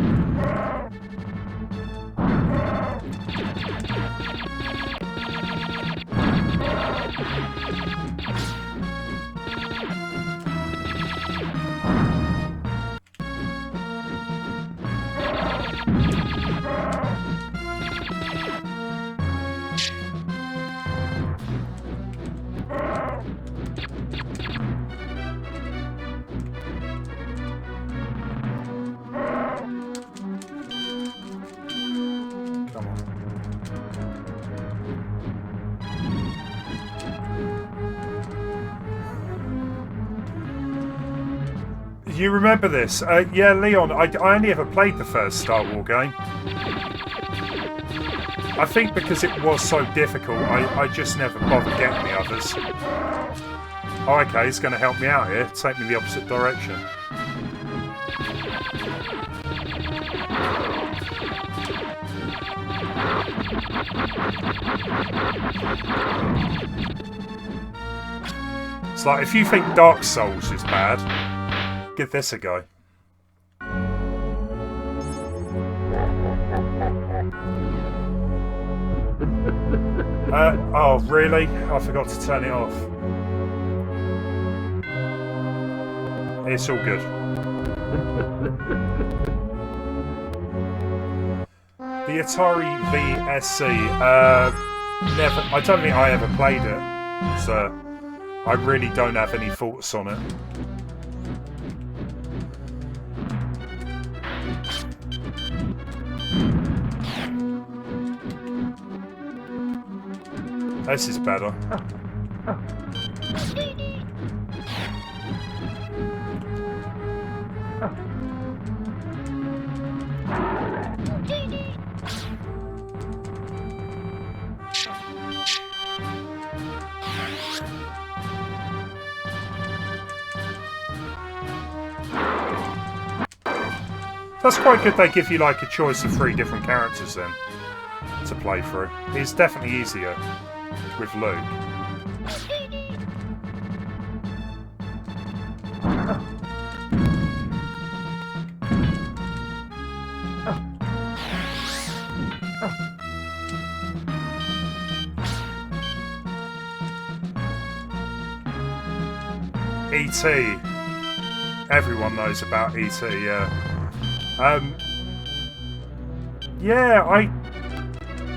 You remember this? Yeah, Leon, I only ever played the first Star Wars game. I think because it was so difficult, I just never bothered getting the others. Oh, okay, it's going to help me out here. Take me the opposite direction. It's like, if you think Dark Souls is bad, give this a go. Oh, really? I forgot to turn it off. It's all good. The Atari VSC, never. I don't think I ever played it, so I really don't have any thoughts on it. This is better. That's quite good. They give you like a choice of 3 different characters then to play through. It's definitely easier with Luke. E.T. Everyone knows about E.T., yeah. Yeah,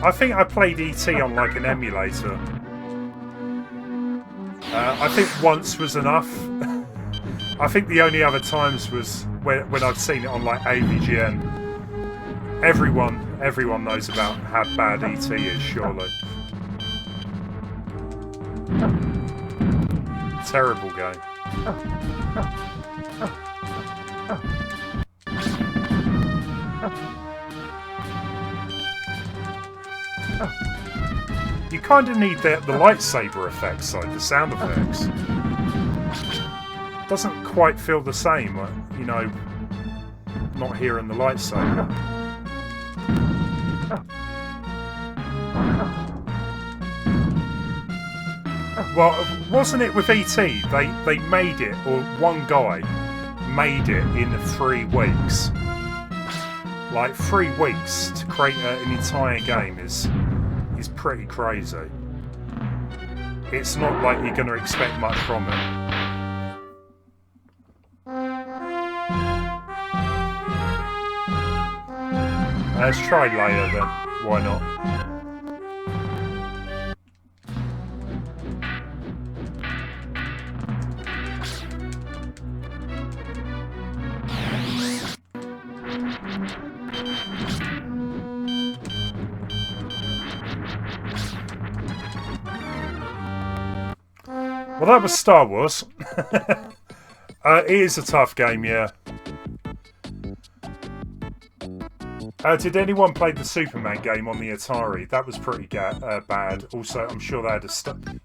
I think I played E.T. on like an emulator. I think once was enough. I think the only other times was when I've seen it on like AVGN. Everyone knows about how bad E.T. is, surely. Terrible game. You kind of need the lightsaber effects, like the sound effects. Doesn't quite feel the same, you know, not hearing the lightsaber. Well, wasn't it with E.T.? They made it, or one guy made it in 3 weeks. Like 3 weeks to create an entire game is pretty crazy. It's not like you're going to expect much from it. Let's try Leia then. Why not? Well, that was Star Wars. It is a tough game, yeah. Did anyone play the Superman game on the Atari? That was pretty bad. Also, I'm sure they had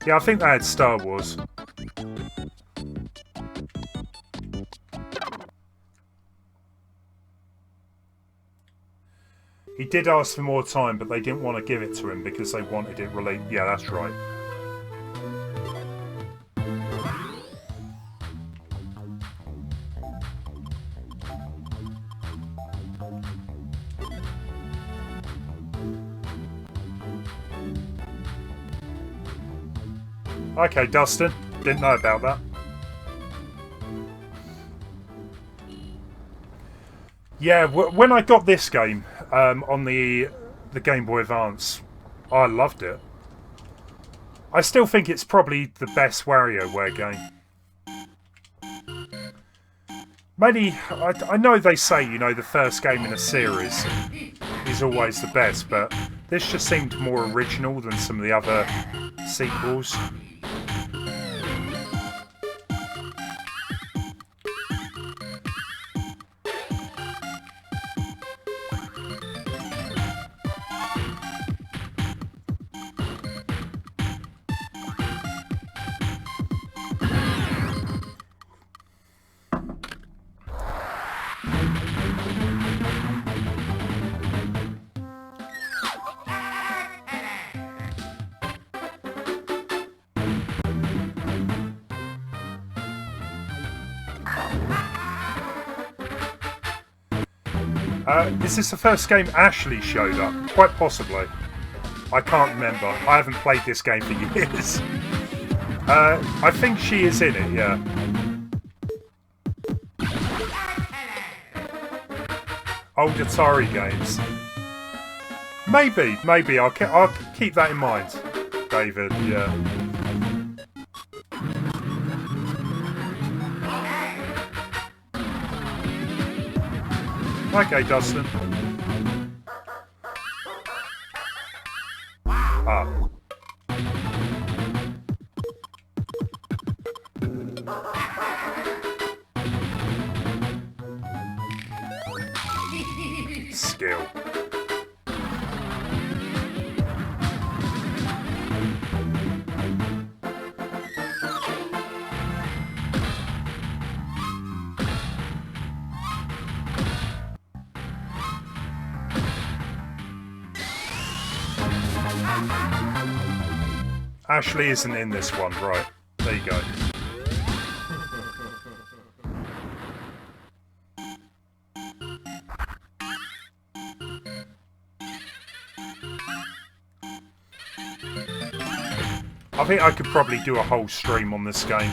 yeah, I think they had Star Wars. He did ask for more time, but they didn't want to give it to him because they wanted it released. Yeah, that's right. Okay, Dustin. Didn't know about that. Yeah, when I got this game on the Game Boy Advance, I loved it. I still think it's probably the best WarioWare game. Mainly, I know they say, you know, the first game in a series is always the best, but this just seemed more original than some of the other sequels. Is this the first game Ashley showed up? Quite possibly. I can't remember. I haven't played this game for years. I think she is in it, yeah. Old Atari games. Maybe. I'll keep that in mind, David, yeah. Okay, Dustin. Ah. Skill. Ashley isn't in this one, right? There you go. I think I could probably do a whole stream on this game.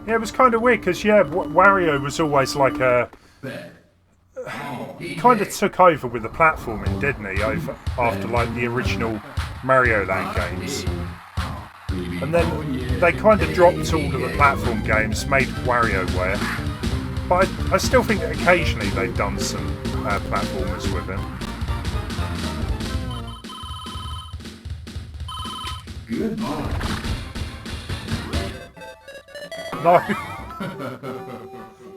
Yeah, it was kind of weird because, yeah, Wario was always like a... He kind of took over with the platforming, didn't he? After like the original Mario Land games. And then they kind of dropped all of the platform games, made WarioWare. But I still think that occasionally they've done some platformers with him. Good morning. No.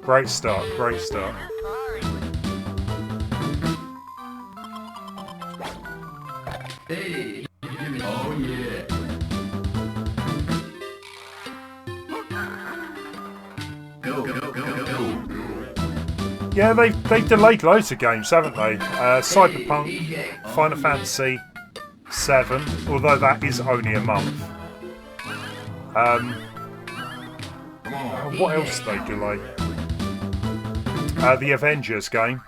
Great start, great start. Hey, oh yeah. Go. Yeah, they've delayed loads of games, haven't they? Cyberpunk, Final Fantasy 7, although that is only a month. What else did they delay? The Avengers game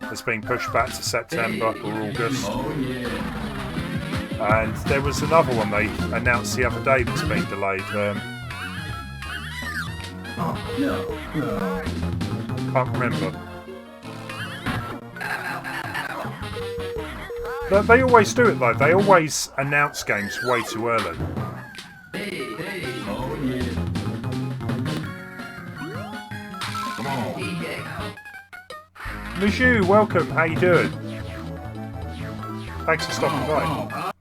has been pushed back to September or August. And there was another one they announced the other day that's been delayed. Can't remember. But they always do it though. They always announce games way too early. Mijou, welcome. How you doing? Thanks for stopping by.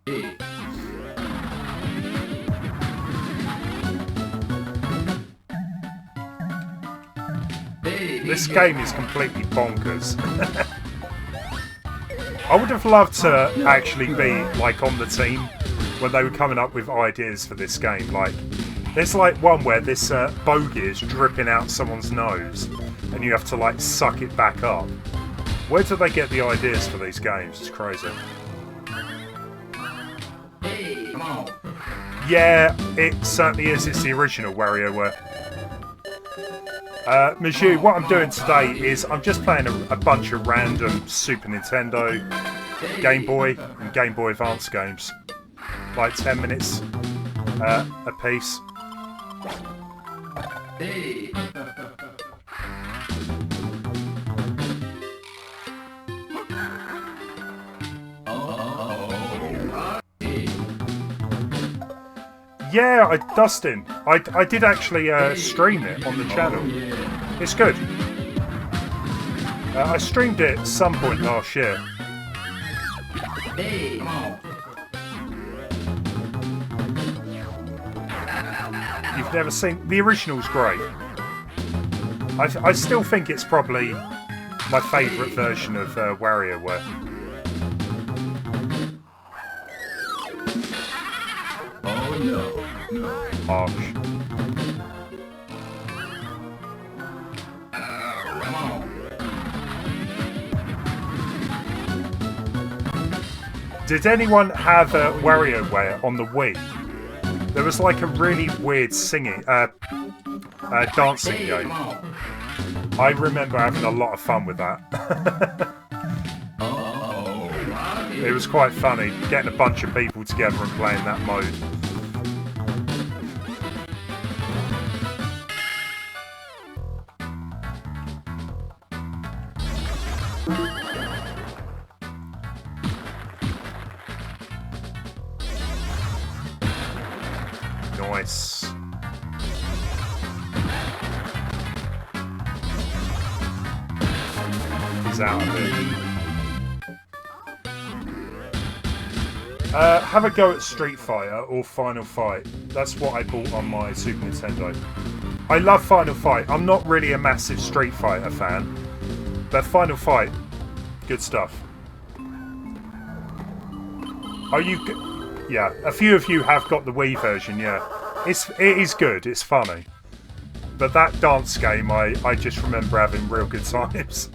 This game is completely bonkers. I would have loved to actually be like on the team when they were coming up with ideas for this game. Like, there's like one where this bogey is dripping out someone's nose, and you have to like suck it back up. Where do they get the ideas for these games? It's crazy. Yeah, it certainly is. It's the original WarioWare. Mijou, what I'm doing today is I'm just playing a bunch of random Super Nintendo, Game Boy, and Game Boy Advance games. Like 10 minutes a piece. Yeah, Dustin. I did actually stream it on the channel. It's good. I streamed it at some point last year. Hey, come on. You've never seen... The original's great. I still think it's probably my favourite version of WarioWare. Oh no. Harsh. Come on. Did anyone have WarioWare on the Wii? There was like a really weird singing, dancing Hey, game. come on. I remember having a lot of fun with that. Oh, It was quite funny, getting a bunch of people together and playing that mode. Nice. He's out of it. Have a go at Street Fighter or Final Fight. That's what I bought on my Super Nintendo. I love Final Fight. I'm not really a massive Street Fighter fan, but Final Fight, good stuff. Are you? Yeah, a few of you have got the Wii version. Yeah, it is good. It's funny, but that dance game, I just remember having real good times.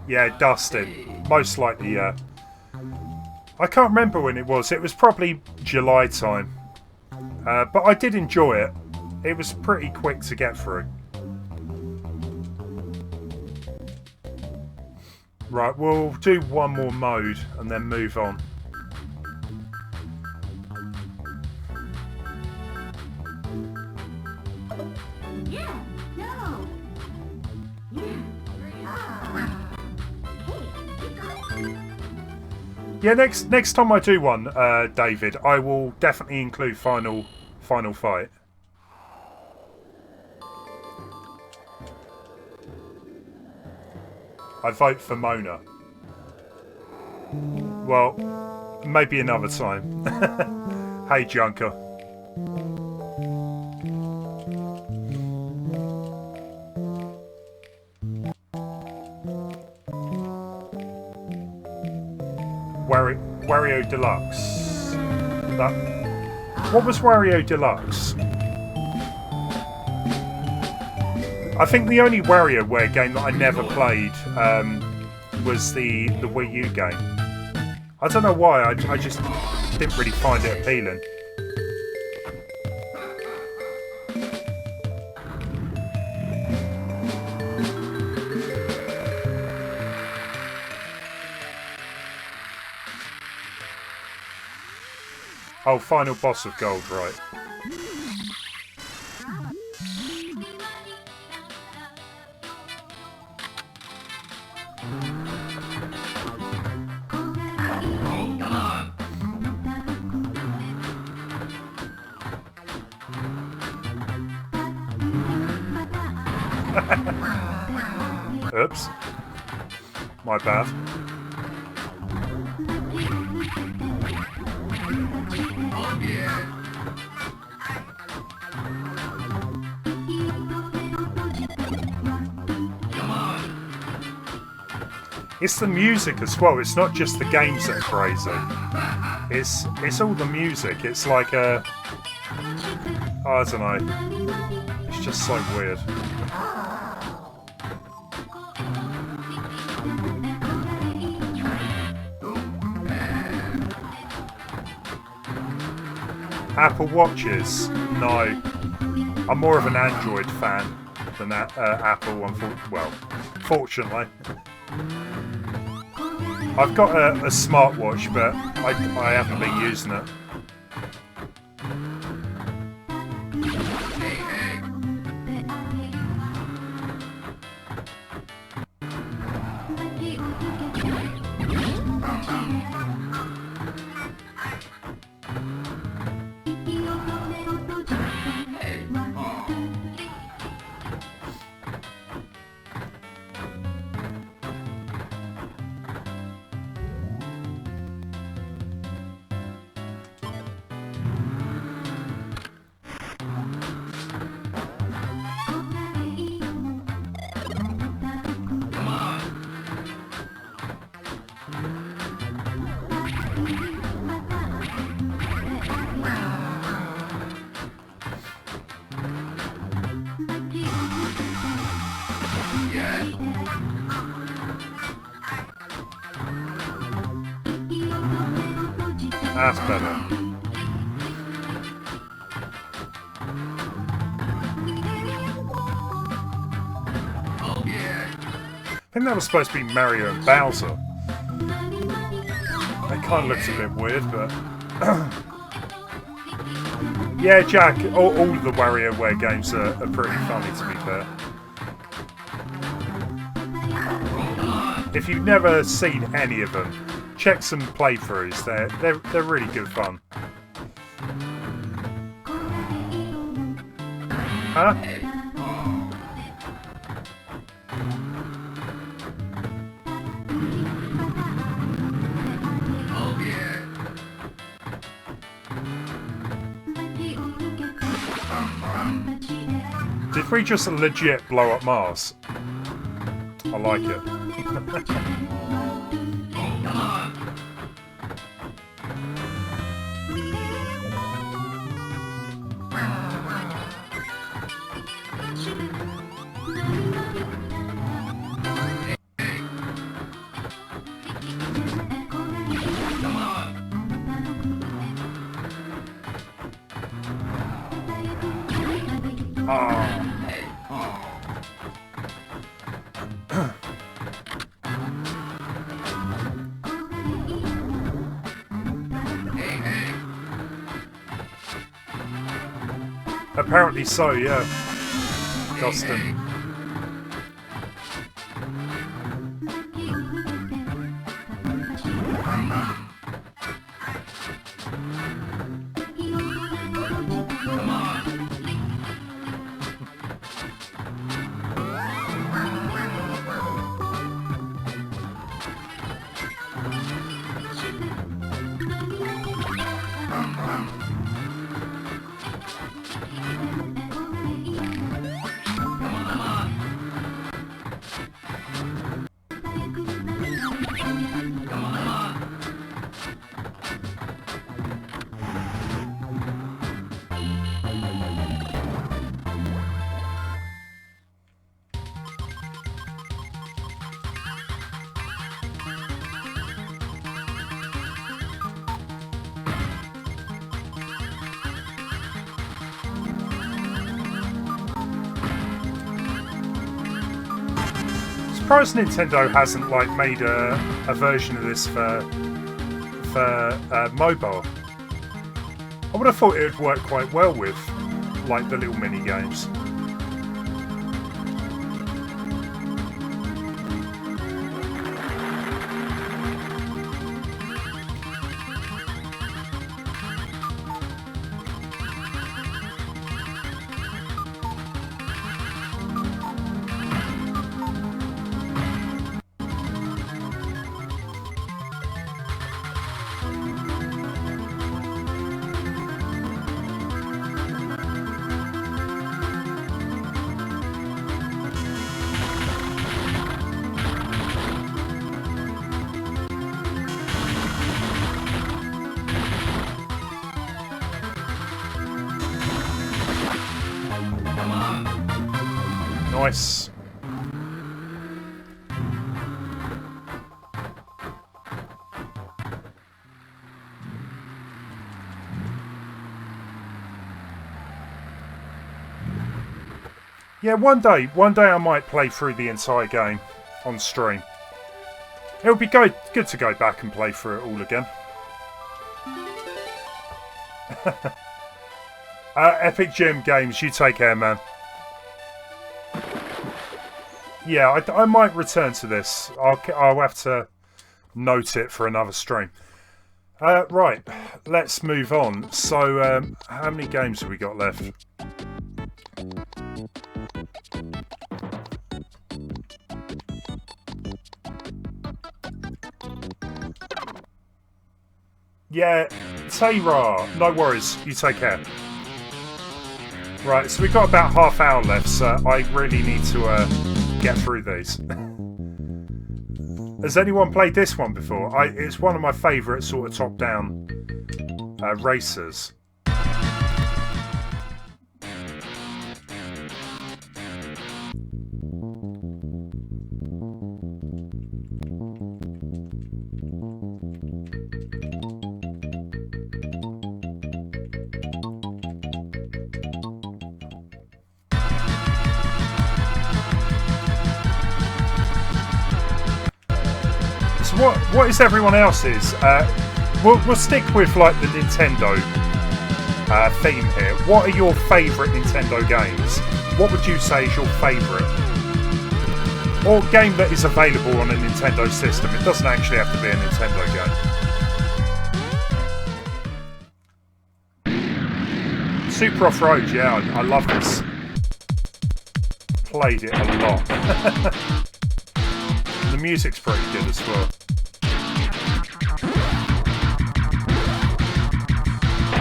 Yeah, Dustin. Most likely, yeah. I can't remember when it was. It was probably July time. But I did enjoy it. It was pretty quick to get through. Right, we'll do one more mode and then move on. Yeah, no. Yeah, next time I do one, David, I will definitely include Final Fight. I vote for Mona. Well, maybe another time. Hey, Junker. Wario Deluxe. What was Wario Deluxe? I think the only WarioWare game that I never played was the Wii U game. I don't know why, I just didn't really find it appealing. Oh, final boss of gold, right. Oops. My bad. It's the music as well. It's not just the games that are crazy. It's all the music. It's like a... I don't know. It's just so weird. Apple Watches? No. I'm more of an Android fan than Apple, fortunately. I've got a smartwatch, but I haven't been using it. That's better. Oh yeah. I think that was supposed to be Mario and Bowser. It kind of looks a bit weird, but... yeah, Jack, all of the WarioWare games are pretty funny, to be fair. If you've never seen any of them, check some playthroughs. They're really good fun. Huh? Oh yeah. Did we just legit blow up Mars? I like it. Come on. Come on. Oh. Apparently so, yeah. Dustin. Come on. Surprised Nintendo hasn't like made a version of this for mobile. I would have thought it would work quite well with like the little mini games. Nice. Yeah, one day I might play through the entire game on stream. It would be good to go back and play through it all again. Epic Gym Games, you take care, man. Yeah, I might return to this. I'll have to note it for another stream. Right, let's move on. So, how many games have we got left? Yeah, Tay-Ra, no worries, you take care. Right, so we've got about half hour left, so I really need to get through these. Has anyone played this one before? It's one of my favourite sort of top-down racers. So what is everyone else's? We'll stick with like the Nintendo theme here. What are your favourite Nintendo games? What would you say is your favourite? Or game that is available on a Nintendo system. It doesn't actually have to be a Nintendo game. Super Off-Road, yeah, I love this. Played it a lot. The music's pretty good as well.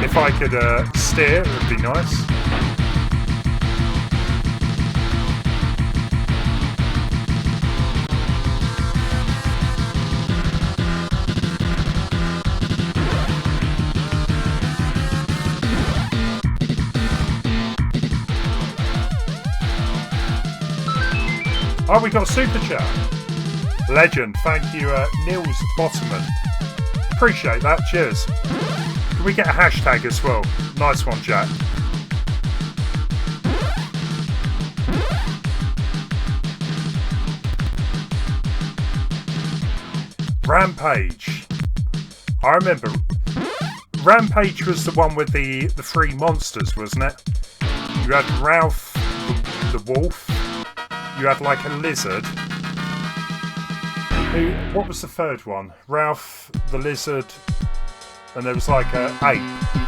If I could steer, it would be nice. Oh, we got a super chat. Legend. Thank you, Niels Bottoman. Appreciate that. Cheers. Can we get a hashtag as well? Nice one, Jack. Rampage. I remember. Rampage was the one with the three monsters, wasn't it? You had Ralph the wolf. You had like a lizard. What was the third one? Ralph the lizard, and there was like a ape,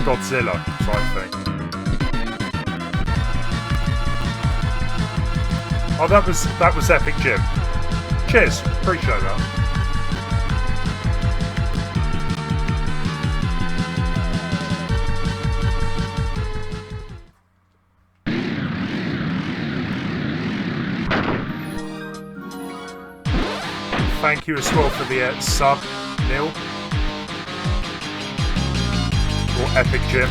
Godzilla type thing. Oh, that was epic, Jim. Cheers, appreciate that. Thank you as well for the sub, Neil. Or Epic Jim.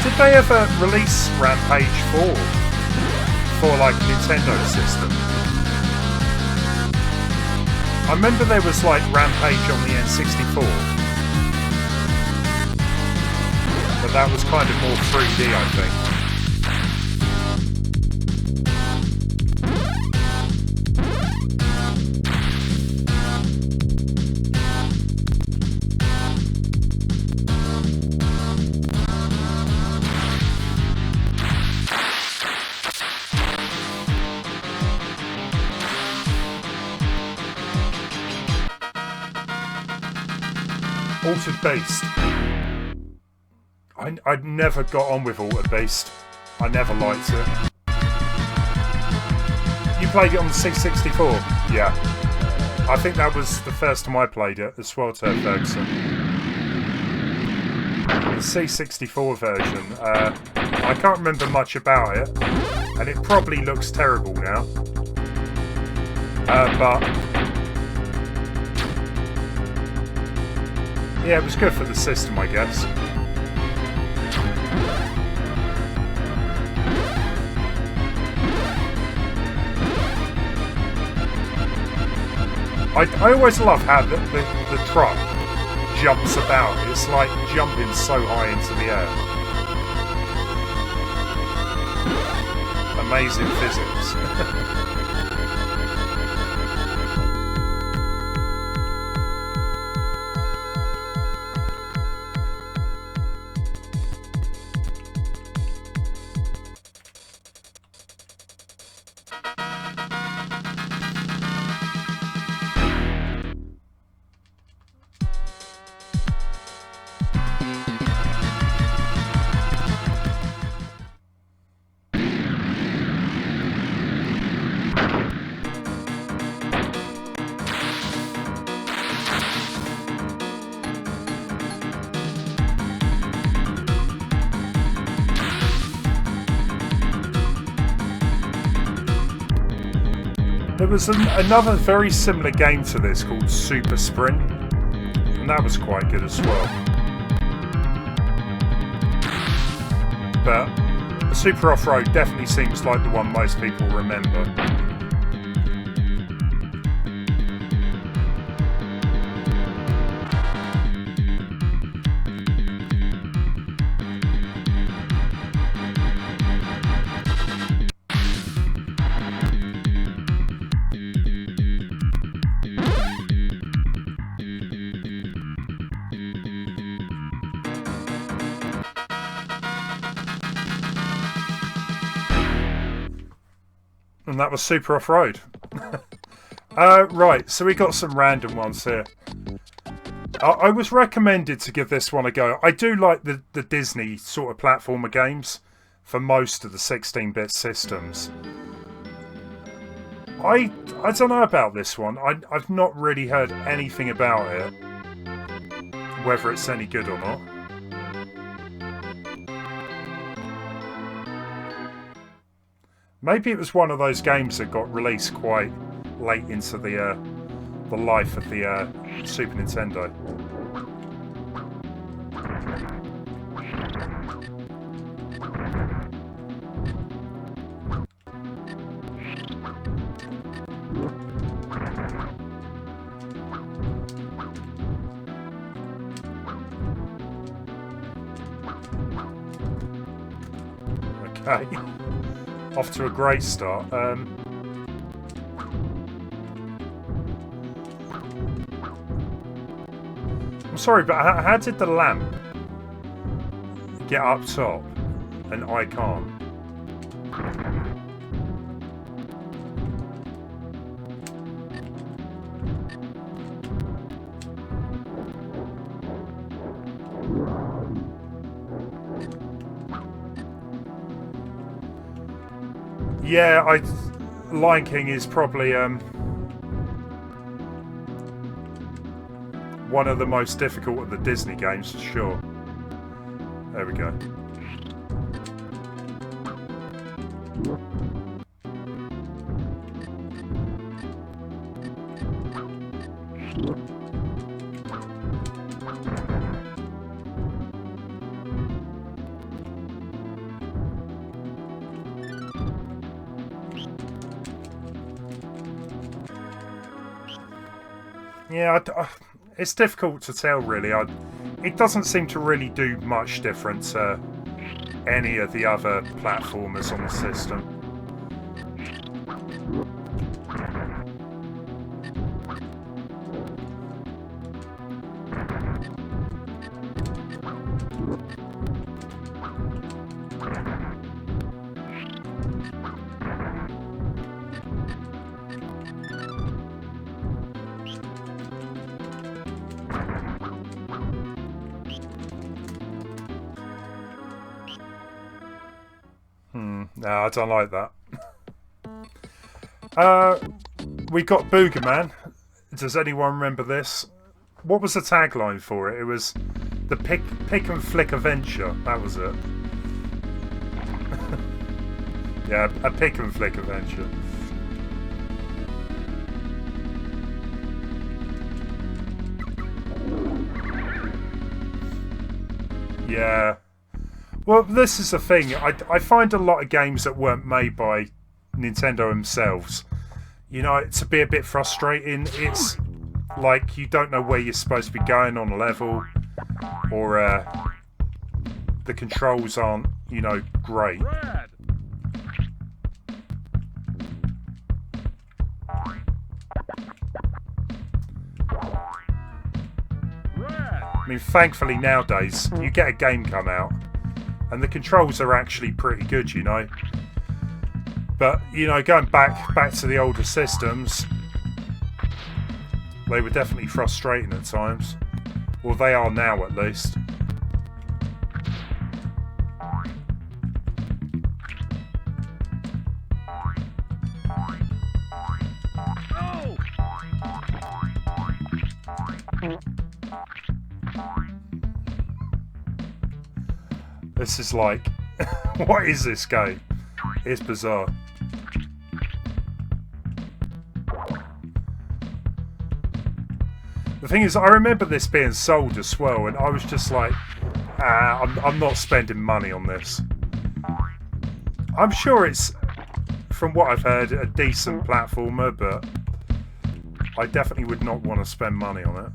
Did they ever release Rampage 4 for like Nintendo system? I remember there was like Rampage on the N64. But that was kind of more 3D, I think. Altered Beast. I never got on with Altered Beast. I never liked it. You played it on the C64? Yeah. I think that was the first time I played it as well, Ferguson. The C64 version. I can't remember much about it, and it probably looks terrible now. But yeah, it was good for the system, I guess. I always love how the truck jumps about. It's like jumping so high into the air. Amazing physics. There was another very similar game to this called Super Sprint, and that was quite good as well. But Super Off-Road definitely seems like the one most people remember. And that was Super Off-Road. Right, so we got some random ones here. I was recommended to give this one a go. I do like the Disney sort of platformer games for most of the 16-bit systems. I don't know about this one. I've not really heard anything about it, whether it's any good or not. Maybe it was one of those games that got released quite late into the life of the Super Nintendo. Okay. Off to a great start. I'm sorry, but how did the lamp get up top and I can't? Yeah, Lion King is probably one of the most difficult of the Disney games for sure. There we go. Yeah, it's difficult to tell really. It doesn't seem to really do much different to any of the other platformers on the system. No, I don't like that. We got Boogerman. Does anyone remember this? What was the tagline for it? It was the pick and flick adventure. That was it. Yeah, a pick and flick adventure. Yeah. Well, this is the thing. I find a lot of games that weren't made by Nintendo themselves, you know, to be a bit frustrating. It's like you don't know where you're supposed to be going on a level, or the controls aren't, you know, great. I mean, thankfully nowadays you get a game come out and the controls are actually pretty good, you know. But, you know, going back to the older systems, they were definitely frustrating at times. Well, they are now at least. This is like, what is this game? It's bizarre. The thing is, I remember this being sold as well, and I was just like, I'm not spending money on this. I'm sure it's, from what I've heard, a decent platformer, but I definitely would not want to spend money on it.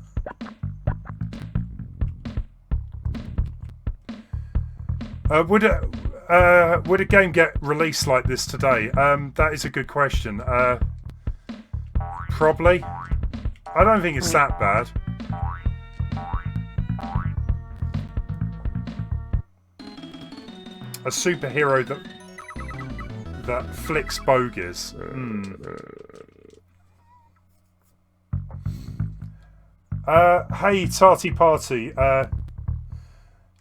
Would a game get released like this today? That is a good question. Probably. I don't think it's that bad. A superhero that flicks bogies. Hey, Tarty Party.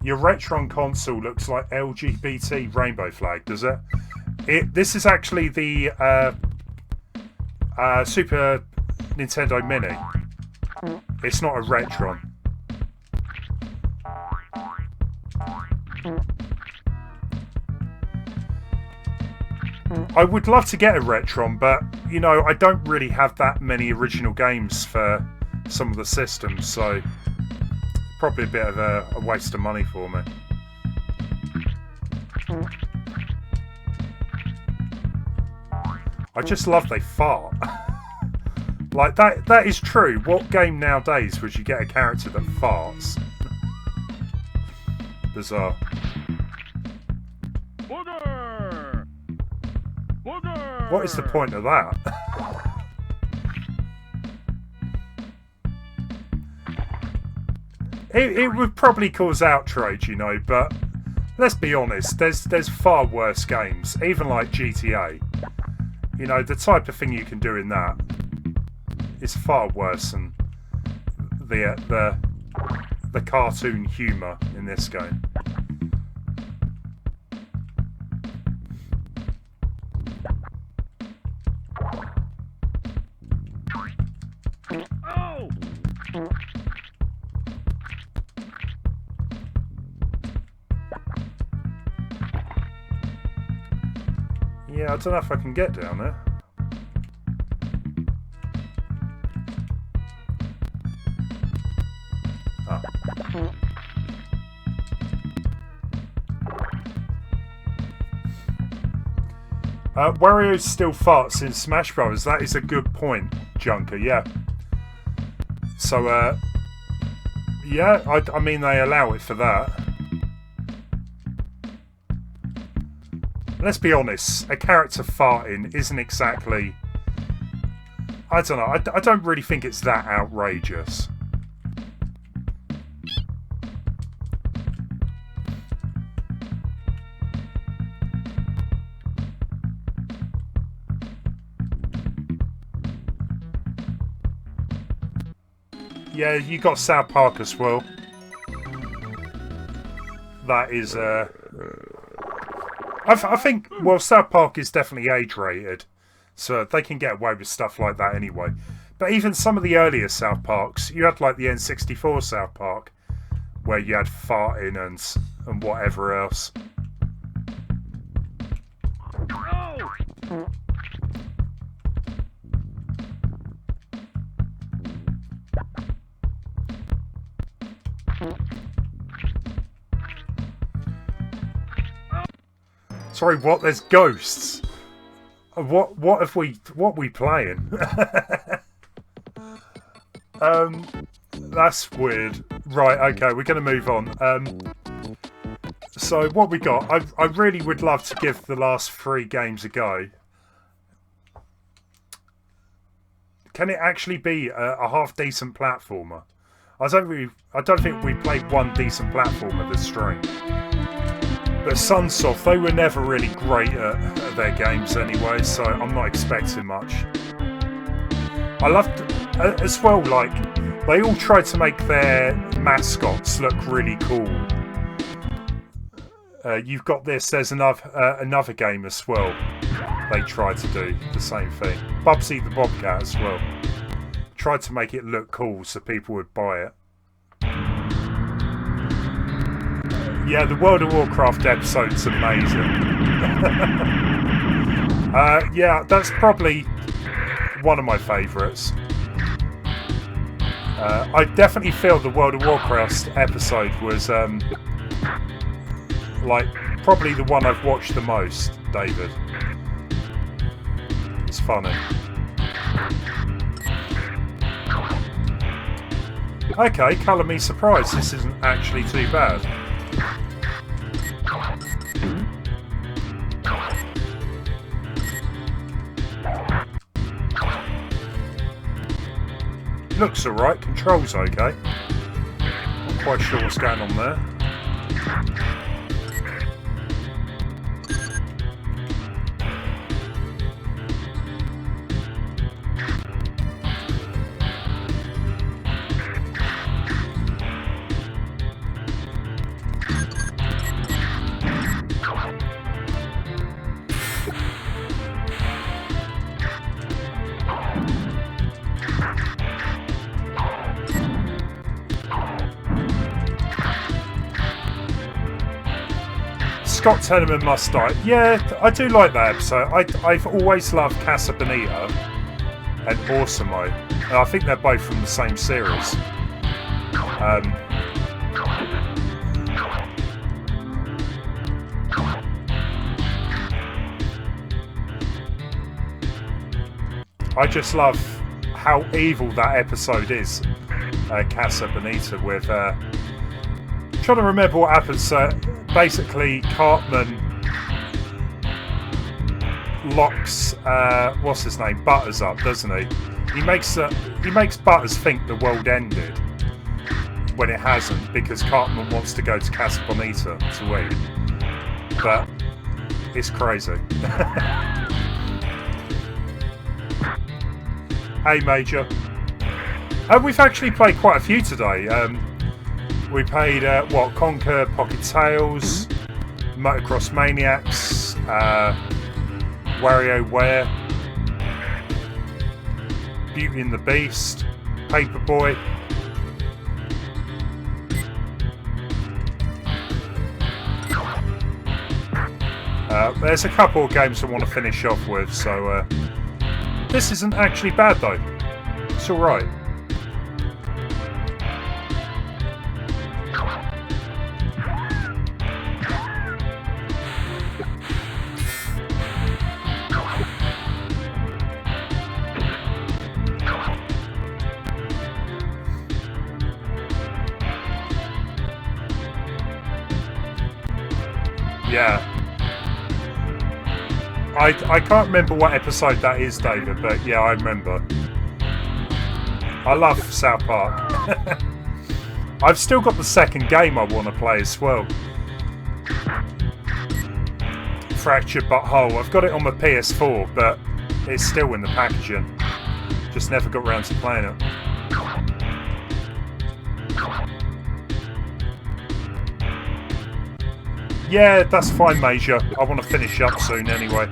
Your Retron console looks like LGBT rainbow flag, does it? This is actually the Super Nintendo Mini. It's not a Retron. I would love to get a Retron, but, you know, I don't really have that many original games for some of the systems, so probably a bit of a waste of money for me. I just love they fart. Like, that is true. What game nowadays would you get a character that farts? Bizarre. What is the point of that? It would probably cause outrage, you know, but let's be honest, there's far worse games, even like GTA. You know, the type of thing you can do in that is far worse than the cartoon humour in this game. Yeah, I don't know if I can get down there. Wario still farts in Smash Bros. That is a good point, Junker, yeah. So, yeah, I mean, they allow it for that. Let's be honest, a character farting isn't exactly... I don't know, I don't really think it's that outrageous. Yeah, you got South Park as well. That is, I think, well, South Park is definitely age-rated, so they can get away with stuff like that anyway. But even some of the earlier South Parks, you had like the N64 South Park, where you had farting and whatever else. Sorry, what? There's ghosts. What are we playing? That's weird. Right, okay, we're gonna move on. So what we got? I really would love to give the last 3 games a go. Can it actually be a half decent platformer? I don't think we played one decent platformer this stream. But Sunsoft, they were never really great at their games anyway, so I'm not expecting much. I loved, as well, like, they all tried to make their mascots look really cool. You've got this, there's another game as well. They tried to do the same thing. Bubsy the Bobcat as well. Tried to make it look cool so people would buy it. Yeah, the World of Warcraft episode's amazing. Yeah, that's probably one of my favourites. I definitely feel the World of Warcraft episode was like probably the one I've watched the most, David. It's funny. Okay, colour me surprised. This isn't actually too bad. Looks alright, controls okay. Not quite sure what's going on there. Scott Tenorman Must Die. Yeah, I do like that episode. I've always loved Casa Bonita and Awesomeo. And I think they're both from the same series. I just love how evil that episode is, Casa Bonita, with... trying to remember what happens. Basically, Cartman locks, what's his name, Butters up, doesn't he? He makes Butters think the world ended, when it hasn't, because Cartman wants to go to Casa Bonita to eat. But it's crazy. Hey, Major. We've actually played quite a few today. We played, Conquer Pocket Tales, Motocross Maniacs, WarioWare, Beauty and the Beast, Paperboy. There's a couple of games I want to finish off with, so this isn't actually bad though. It's alright. Yeah. I can't remember what episode that is, David, but yeah, I remember. I love South Park. I've still got the second game I want to play as well. Fractured But Whole. I've got it on my PS4, but it's still in the packaging. Just never got around to playing it. Yeah, that's fine, Major. I want to finish up soon anyway.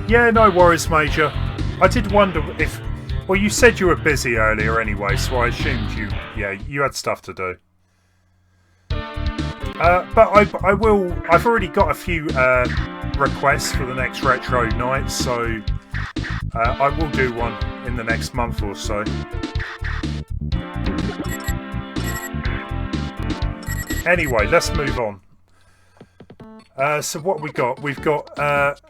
Yeah, no worries, Major. I did wonder if... Well, you said you were busy earlier anyway, so I assumed you had stuff to do. But I will... I've already got a few requests for the next retro night, so I will do one in the next month or so. Anyway, let's move on. So what we got? We've got...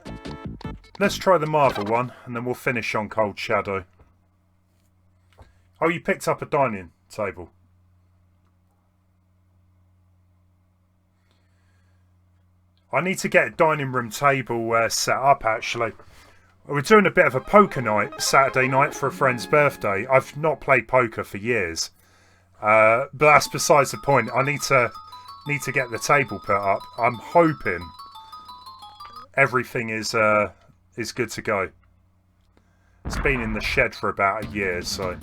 let's try the Marvel one, and then we'll finish on Cold Shadow. Oh, you picked up a dining table. I need to get a dining room table set up, actually. We're doing a bit of a poker night, Saturday night, for a friend's birthday. I've not played poker for years. But that's besides the point. I need to get the table put up. I'm hoping everything is good to go. It's been in the shed for about a year, so...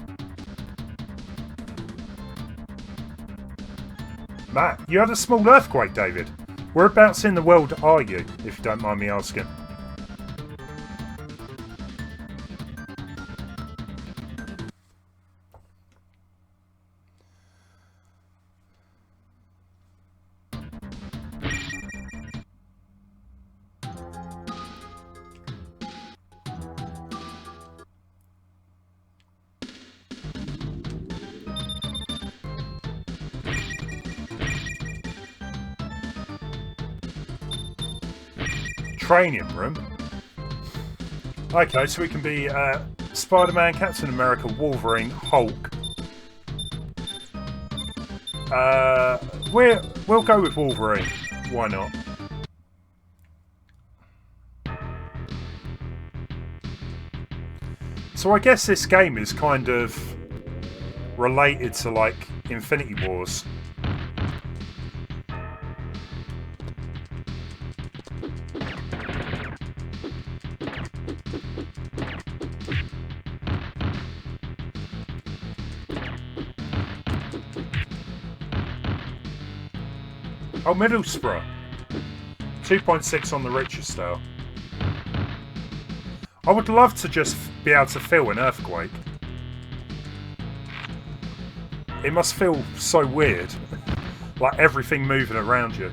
Matt, you had a small earthquake, David. Whereabouts in the world are you, if you don't mind me asking? Training room. Okay, so we can be Spider-Man, Captain America, Wolverine, Hulk. We'll go with Wolverine. Why not? So I guess this game is kind of related to like Infinity Wars. Oh, Middlesbrough. 2.6 on the Richter scale. I would love to just be able to feel an earthquake. It must feel so weird. Like everything moving around you.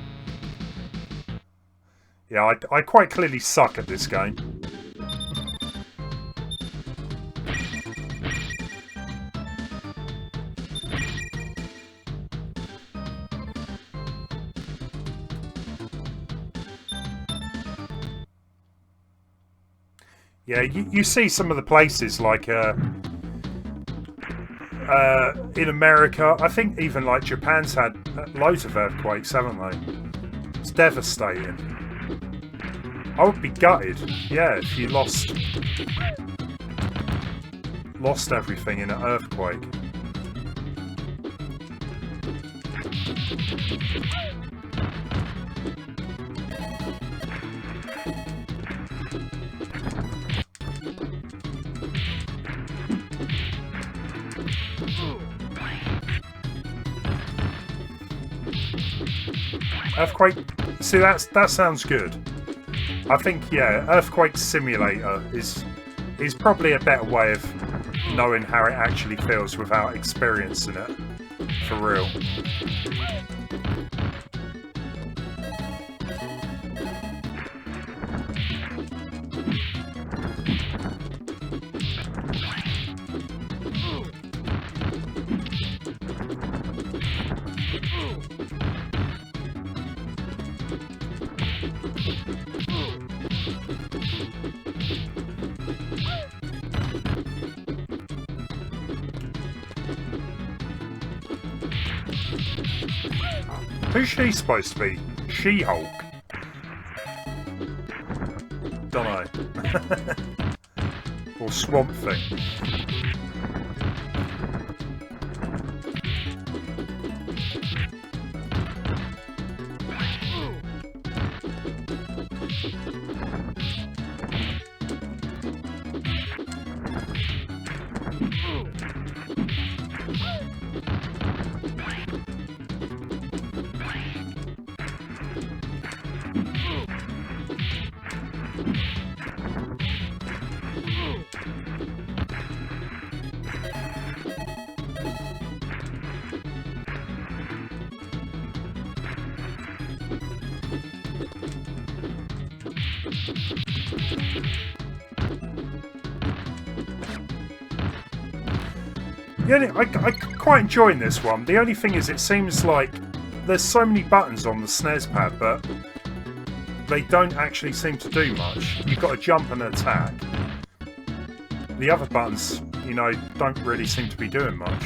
Yeah, I quite clearly suck at this game. Yeah, you see some of the places like in America. I think even like Japan's had loads of earthquakes, haven't they? It's devastating. I would be gutted, yeah, if you lost everything in an earthquake. Earthquake. See, that sounds good. I think, yeah, Earthquake Simulator is probably a better way of knowing how it actually feels without experiencing it for real. Who's she supposed to be? She-Hulk? Dunno. Or Swamp Thing. Yeah, I'm quite enjoying this one. The only thing is it seems like there's so many buttons on the SNES pad, but they don't actually seem to do much. You've got to jump and attack. The other buttons, you know, don't really seem to be doing much.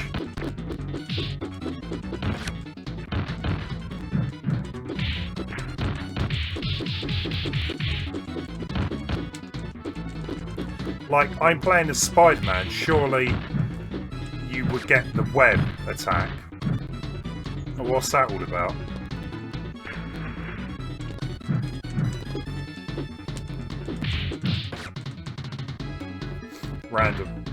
Like, I'm playing as Spider-Man, surely you would get the web attack. What's that all about? Random.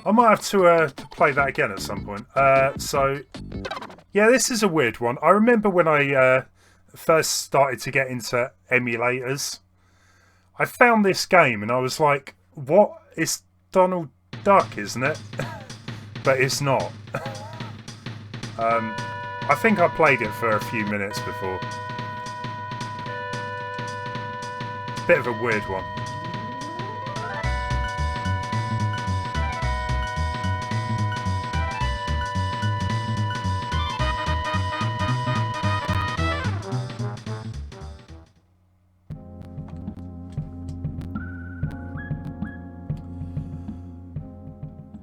I might have to play that again at some point. So, yeah, this is a weird one. I remember when I first started to get into emulators, I found this game and I was like, what? It's Donald Duck, isn't it? But it's not. I think I played it for a few minutes before. Bit of a weird one.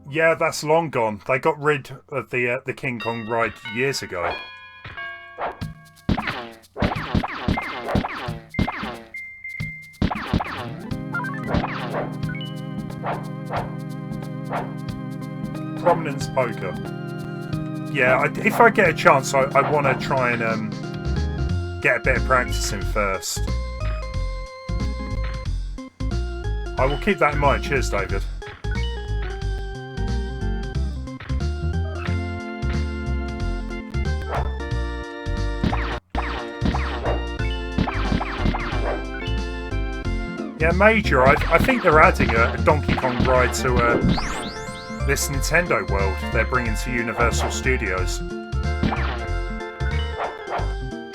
Yeah, that's long gone. They got rid of the King Kong ride years ago. Prominence poker. Yeah, if I get a chance, I want to try and get a bit of practice in first. I will keep that in mind. Cheers, David. Yeah, Major. I think they're adding a Donkey Kong ride to this Nintendo World they're bringing to Universal Studios.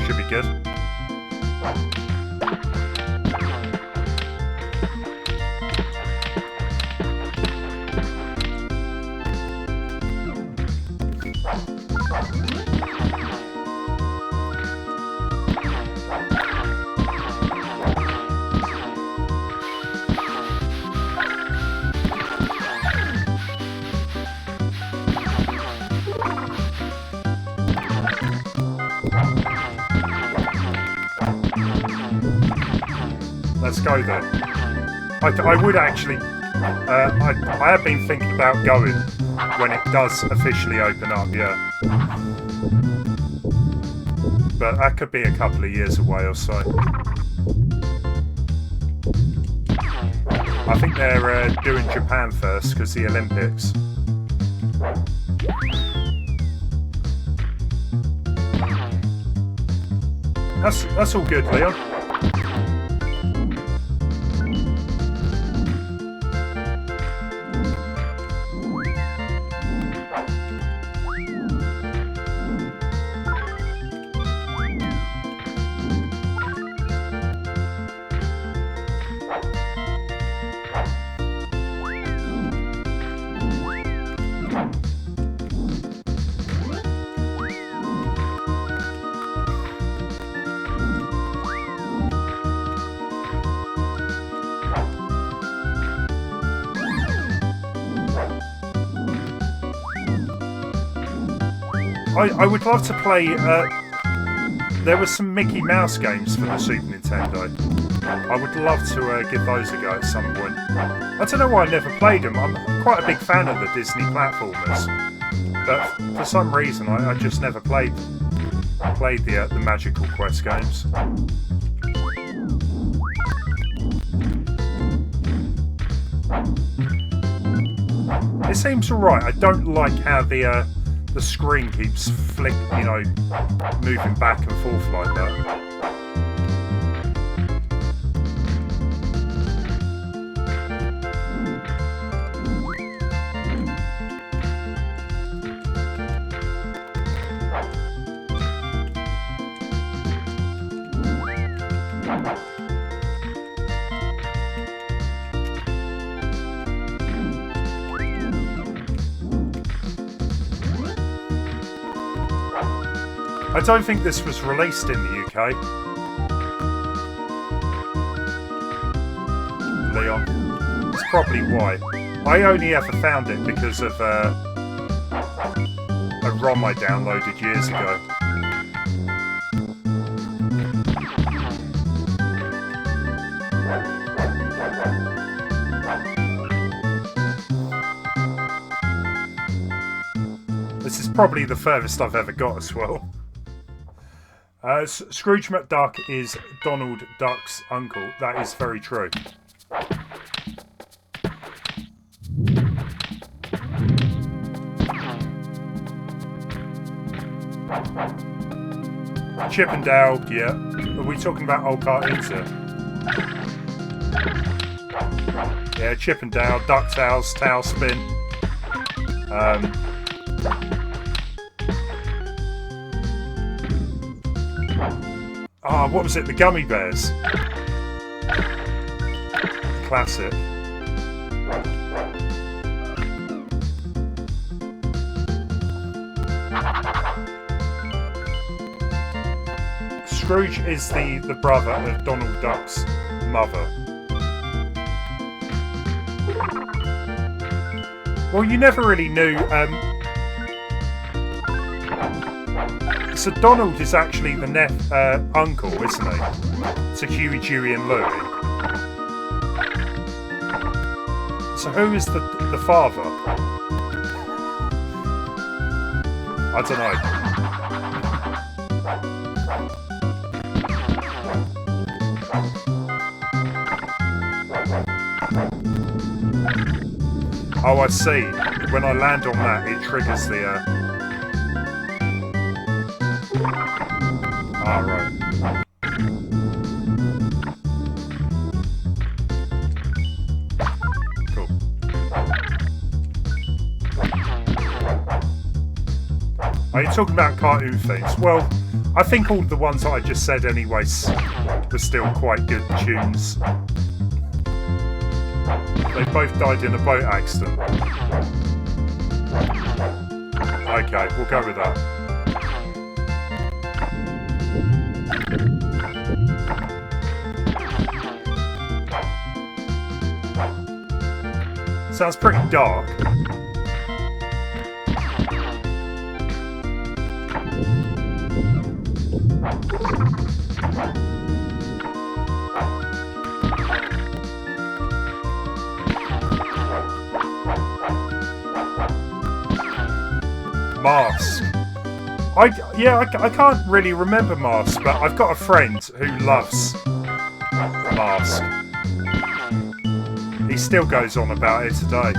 Should be good. Let's go then. I would actually. I have been thinking about going when it does officially open up, yeah. But that could be a couple of years away or so. I think they're doing Japan first because the Olympics. That's all good, Leon. I would love to play. There were some Mickey Mouse games for the Super Nintendo. I would love to give those a go at some point. I don't know why I never played them. I'm quite a big fan of the Disney platformers, but for some reason I just never played the Magical Quest games. It seems alright. I don't like how the screen keeps moving back and forth like that. I don't think this was released in the UK. Leon. That's probably why. I only ever found it because of a ROM I downloaded years ago. This is probably the furthest I've ever got as well. Scrooge McDuck is Donald Duck's uncle. That is very true. Chip and Dale, yeah. Are we talking about old cartoons here? Yeah, Chip and Dale, DuckTales, Tailspin. What was it? The Gummy Bears. Classic. Scrooge is the brother of Donald Duck's mother. Well, you never really knew. So Donald is actually the uncle, isn't he? To Huey, Dewey and Louie. So who is the father? I don't know. Oh, I see. When I land on that, it triggers the... Ah, right. Are you talking about cartoon themes? Well, I think all the ones that I just said anyways were still quite good tunes. They both died in a boat accident. Okay, we'll go with that. Sounds pretty dark. Mask. I can't really remember Mask, but I've got a friend who loves Mask. He still goes on about it today.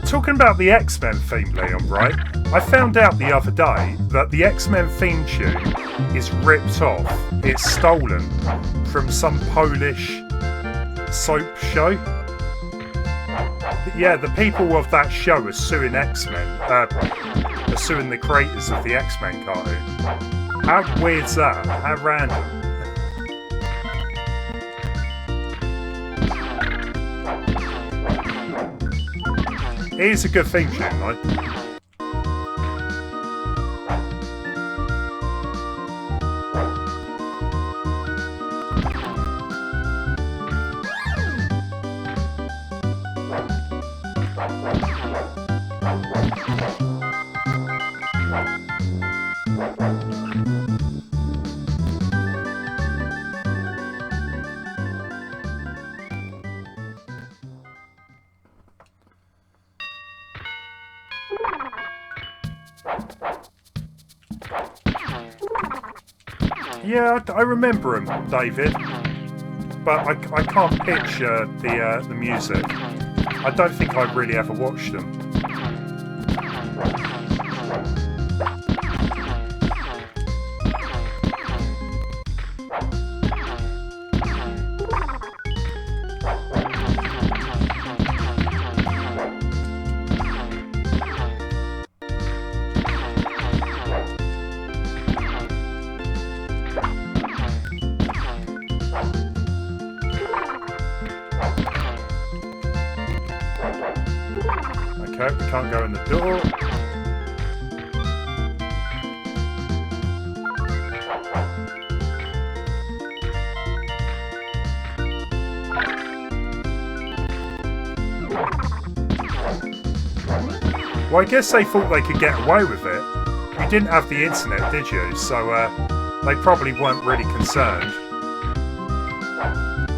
Talking about the X-Men theme, Liam, right? I found out the other day that the X-Men theme tune is ripped off. It's stolen from some Polish soap show. Yeah, the people of that show are suing X-Men. Are suing the creators of the X-Men cartoon. How weird's that? How random. It is a good theme tune, right? Yeah, I remember him, David, but I can't picture the music. I don't think I really ever watched them. Okay, we can't go in the door. Well, I guess they thought they could get away with it. You didn't have the internet, did you? So they probably weren't really concerned.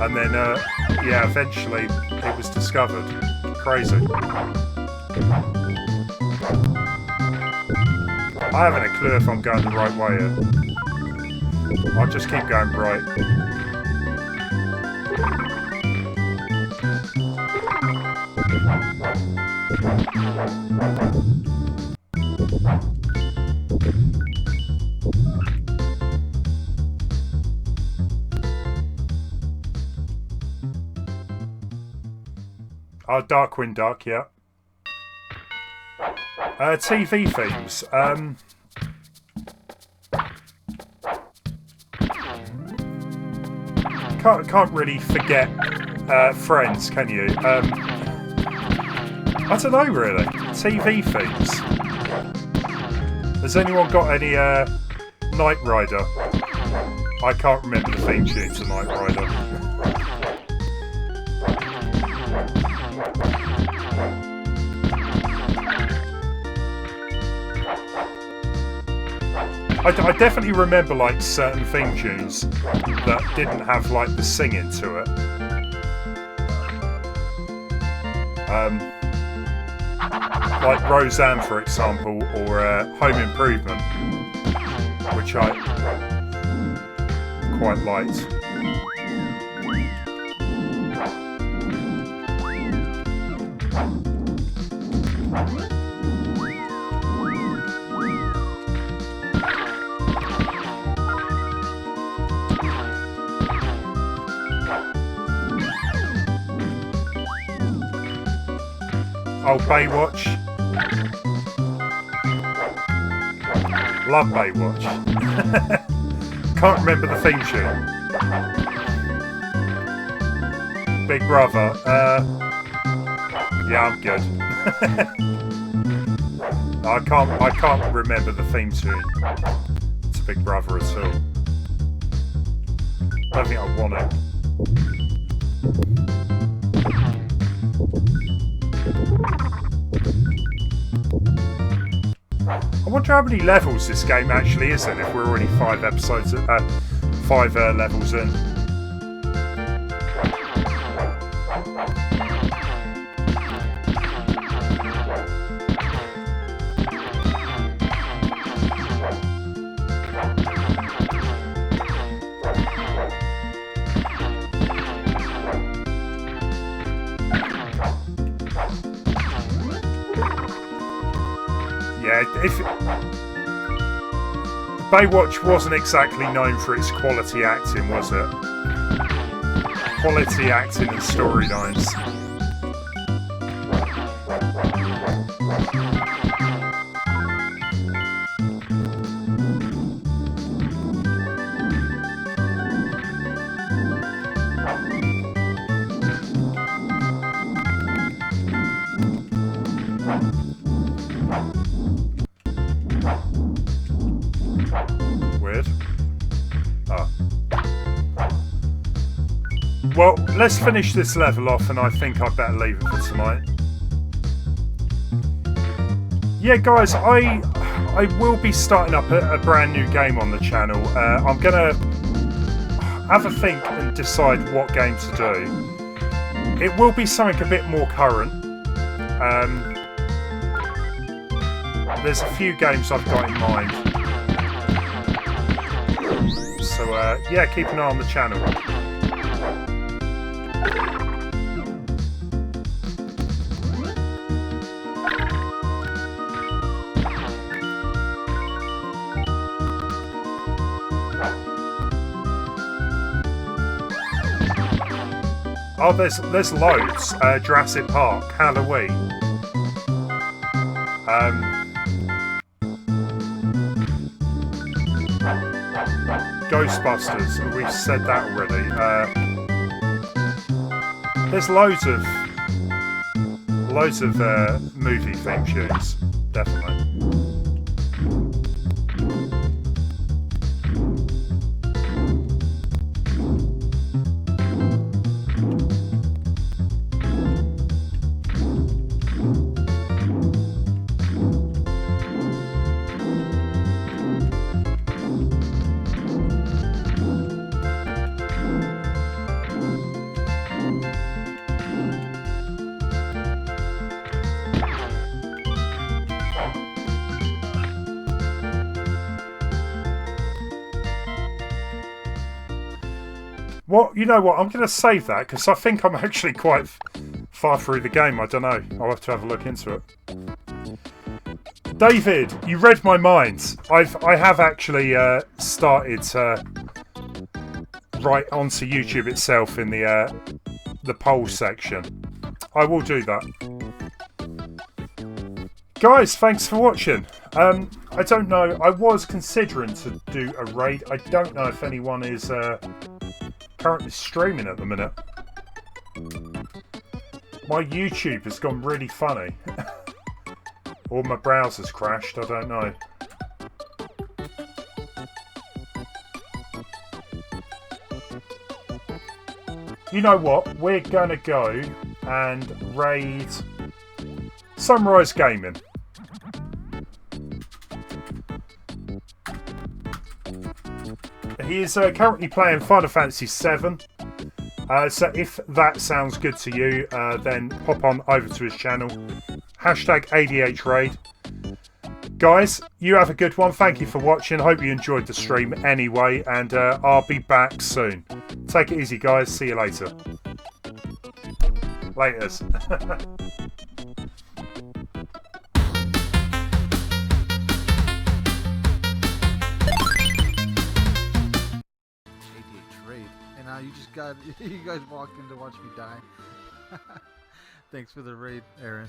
And then, yeah, eventually it was discovered. Crazy. I haven't a clue if I'm going the right way here. I'll just keep going right. Oh, Darkwing Duck, yeah. TV themes. Can't really forget Friends, can you? I don't know really. TV themes. Has anyone got any Knight Rider? I can't remember the theme tune to Knight Rider. I definitely remember like certain theme tunes that didn't have like the singing to it. Like Roseanne, for example, or Home Improvement, which I quite liked. Oh, Baywatch. Love Baywatch. Can't remember the theme tune. Big Brother. Yeah, I'm good. I can't remember the theme tune to Big Brother at all. I don't think I want it. I wonder how many levels this game actually is in, if we're already 5 levels in. If Baywatch wasn't exactly known for its quality acting, was it? Quality acting and storylines. Well, let's finish this level off, and I think I better leave it for tonight. Yeah, guys, I will be starting up a brand new game on the channel. I'm going to have a think and decide what game to do. It will be something a bit more current. There's a few games I've got in mind. So, yeah, keep an eye on the channel. Oh, there's loads. Jurassic Park, Halloween. Ghostbusters. We've said that already. There's loads of movie theme tunes, definitely. Well, you know what? I'm going to save that because I think I'm actually quite far through the game. I don't know. I'll have to have a look into it. David, you read my mind. I have actually started right onto YouTube itself in the poll section. I will do that. Guys, thanks for watching. I don't know. I was considering to do a raid. I don't know if anyone is currently streaming at the minute. My YouTube has gone really funny. Or my browser's crashed, I don't know. You know what? We're going to go and raid Sunrise Gaming. He is currently playing Final Fantasy VII. So if that sounds good to you, then pop on over to his channel. Hashtag ADHRaid. Guys, you have a good one. Thank you for watching. Hope you enjoyed the stream anyway. And I'll be back soon. Take it easy, guys. See you later. Laters. God, you guys walked in to watch me die. Thanks for the raid, Aaron.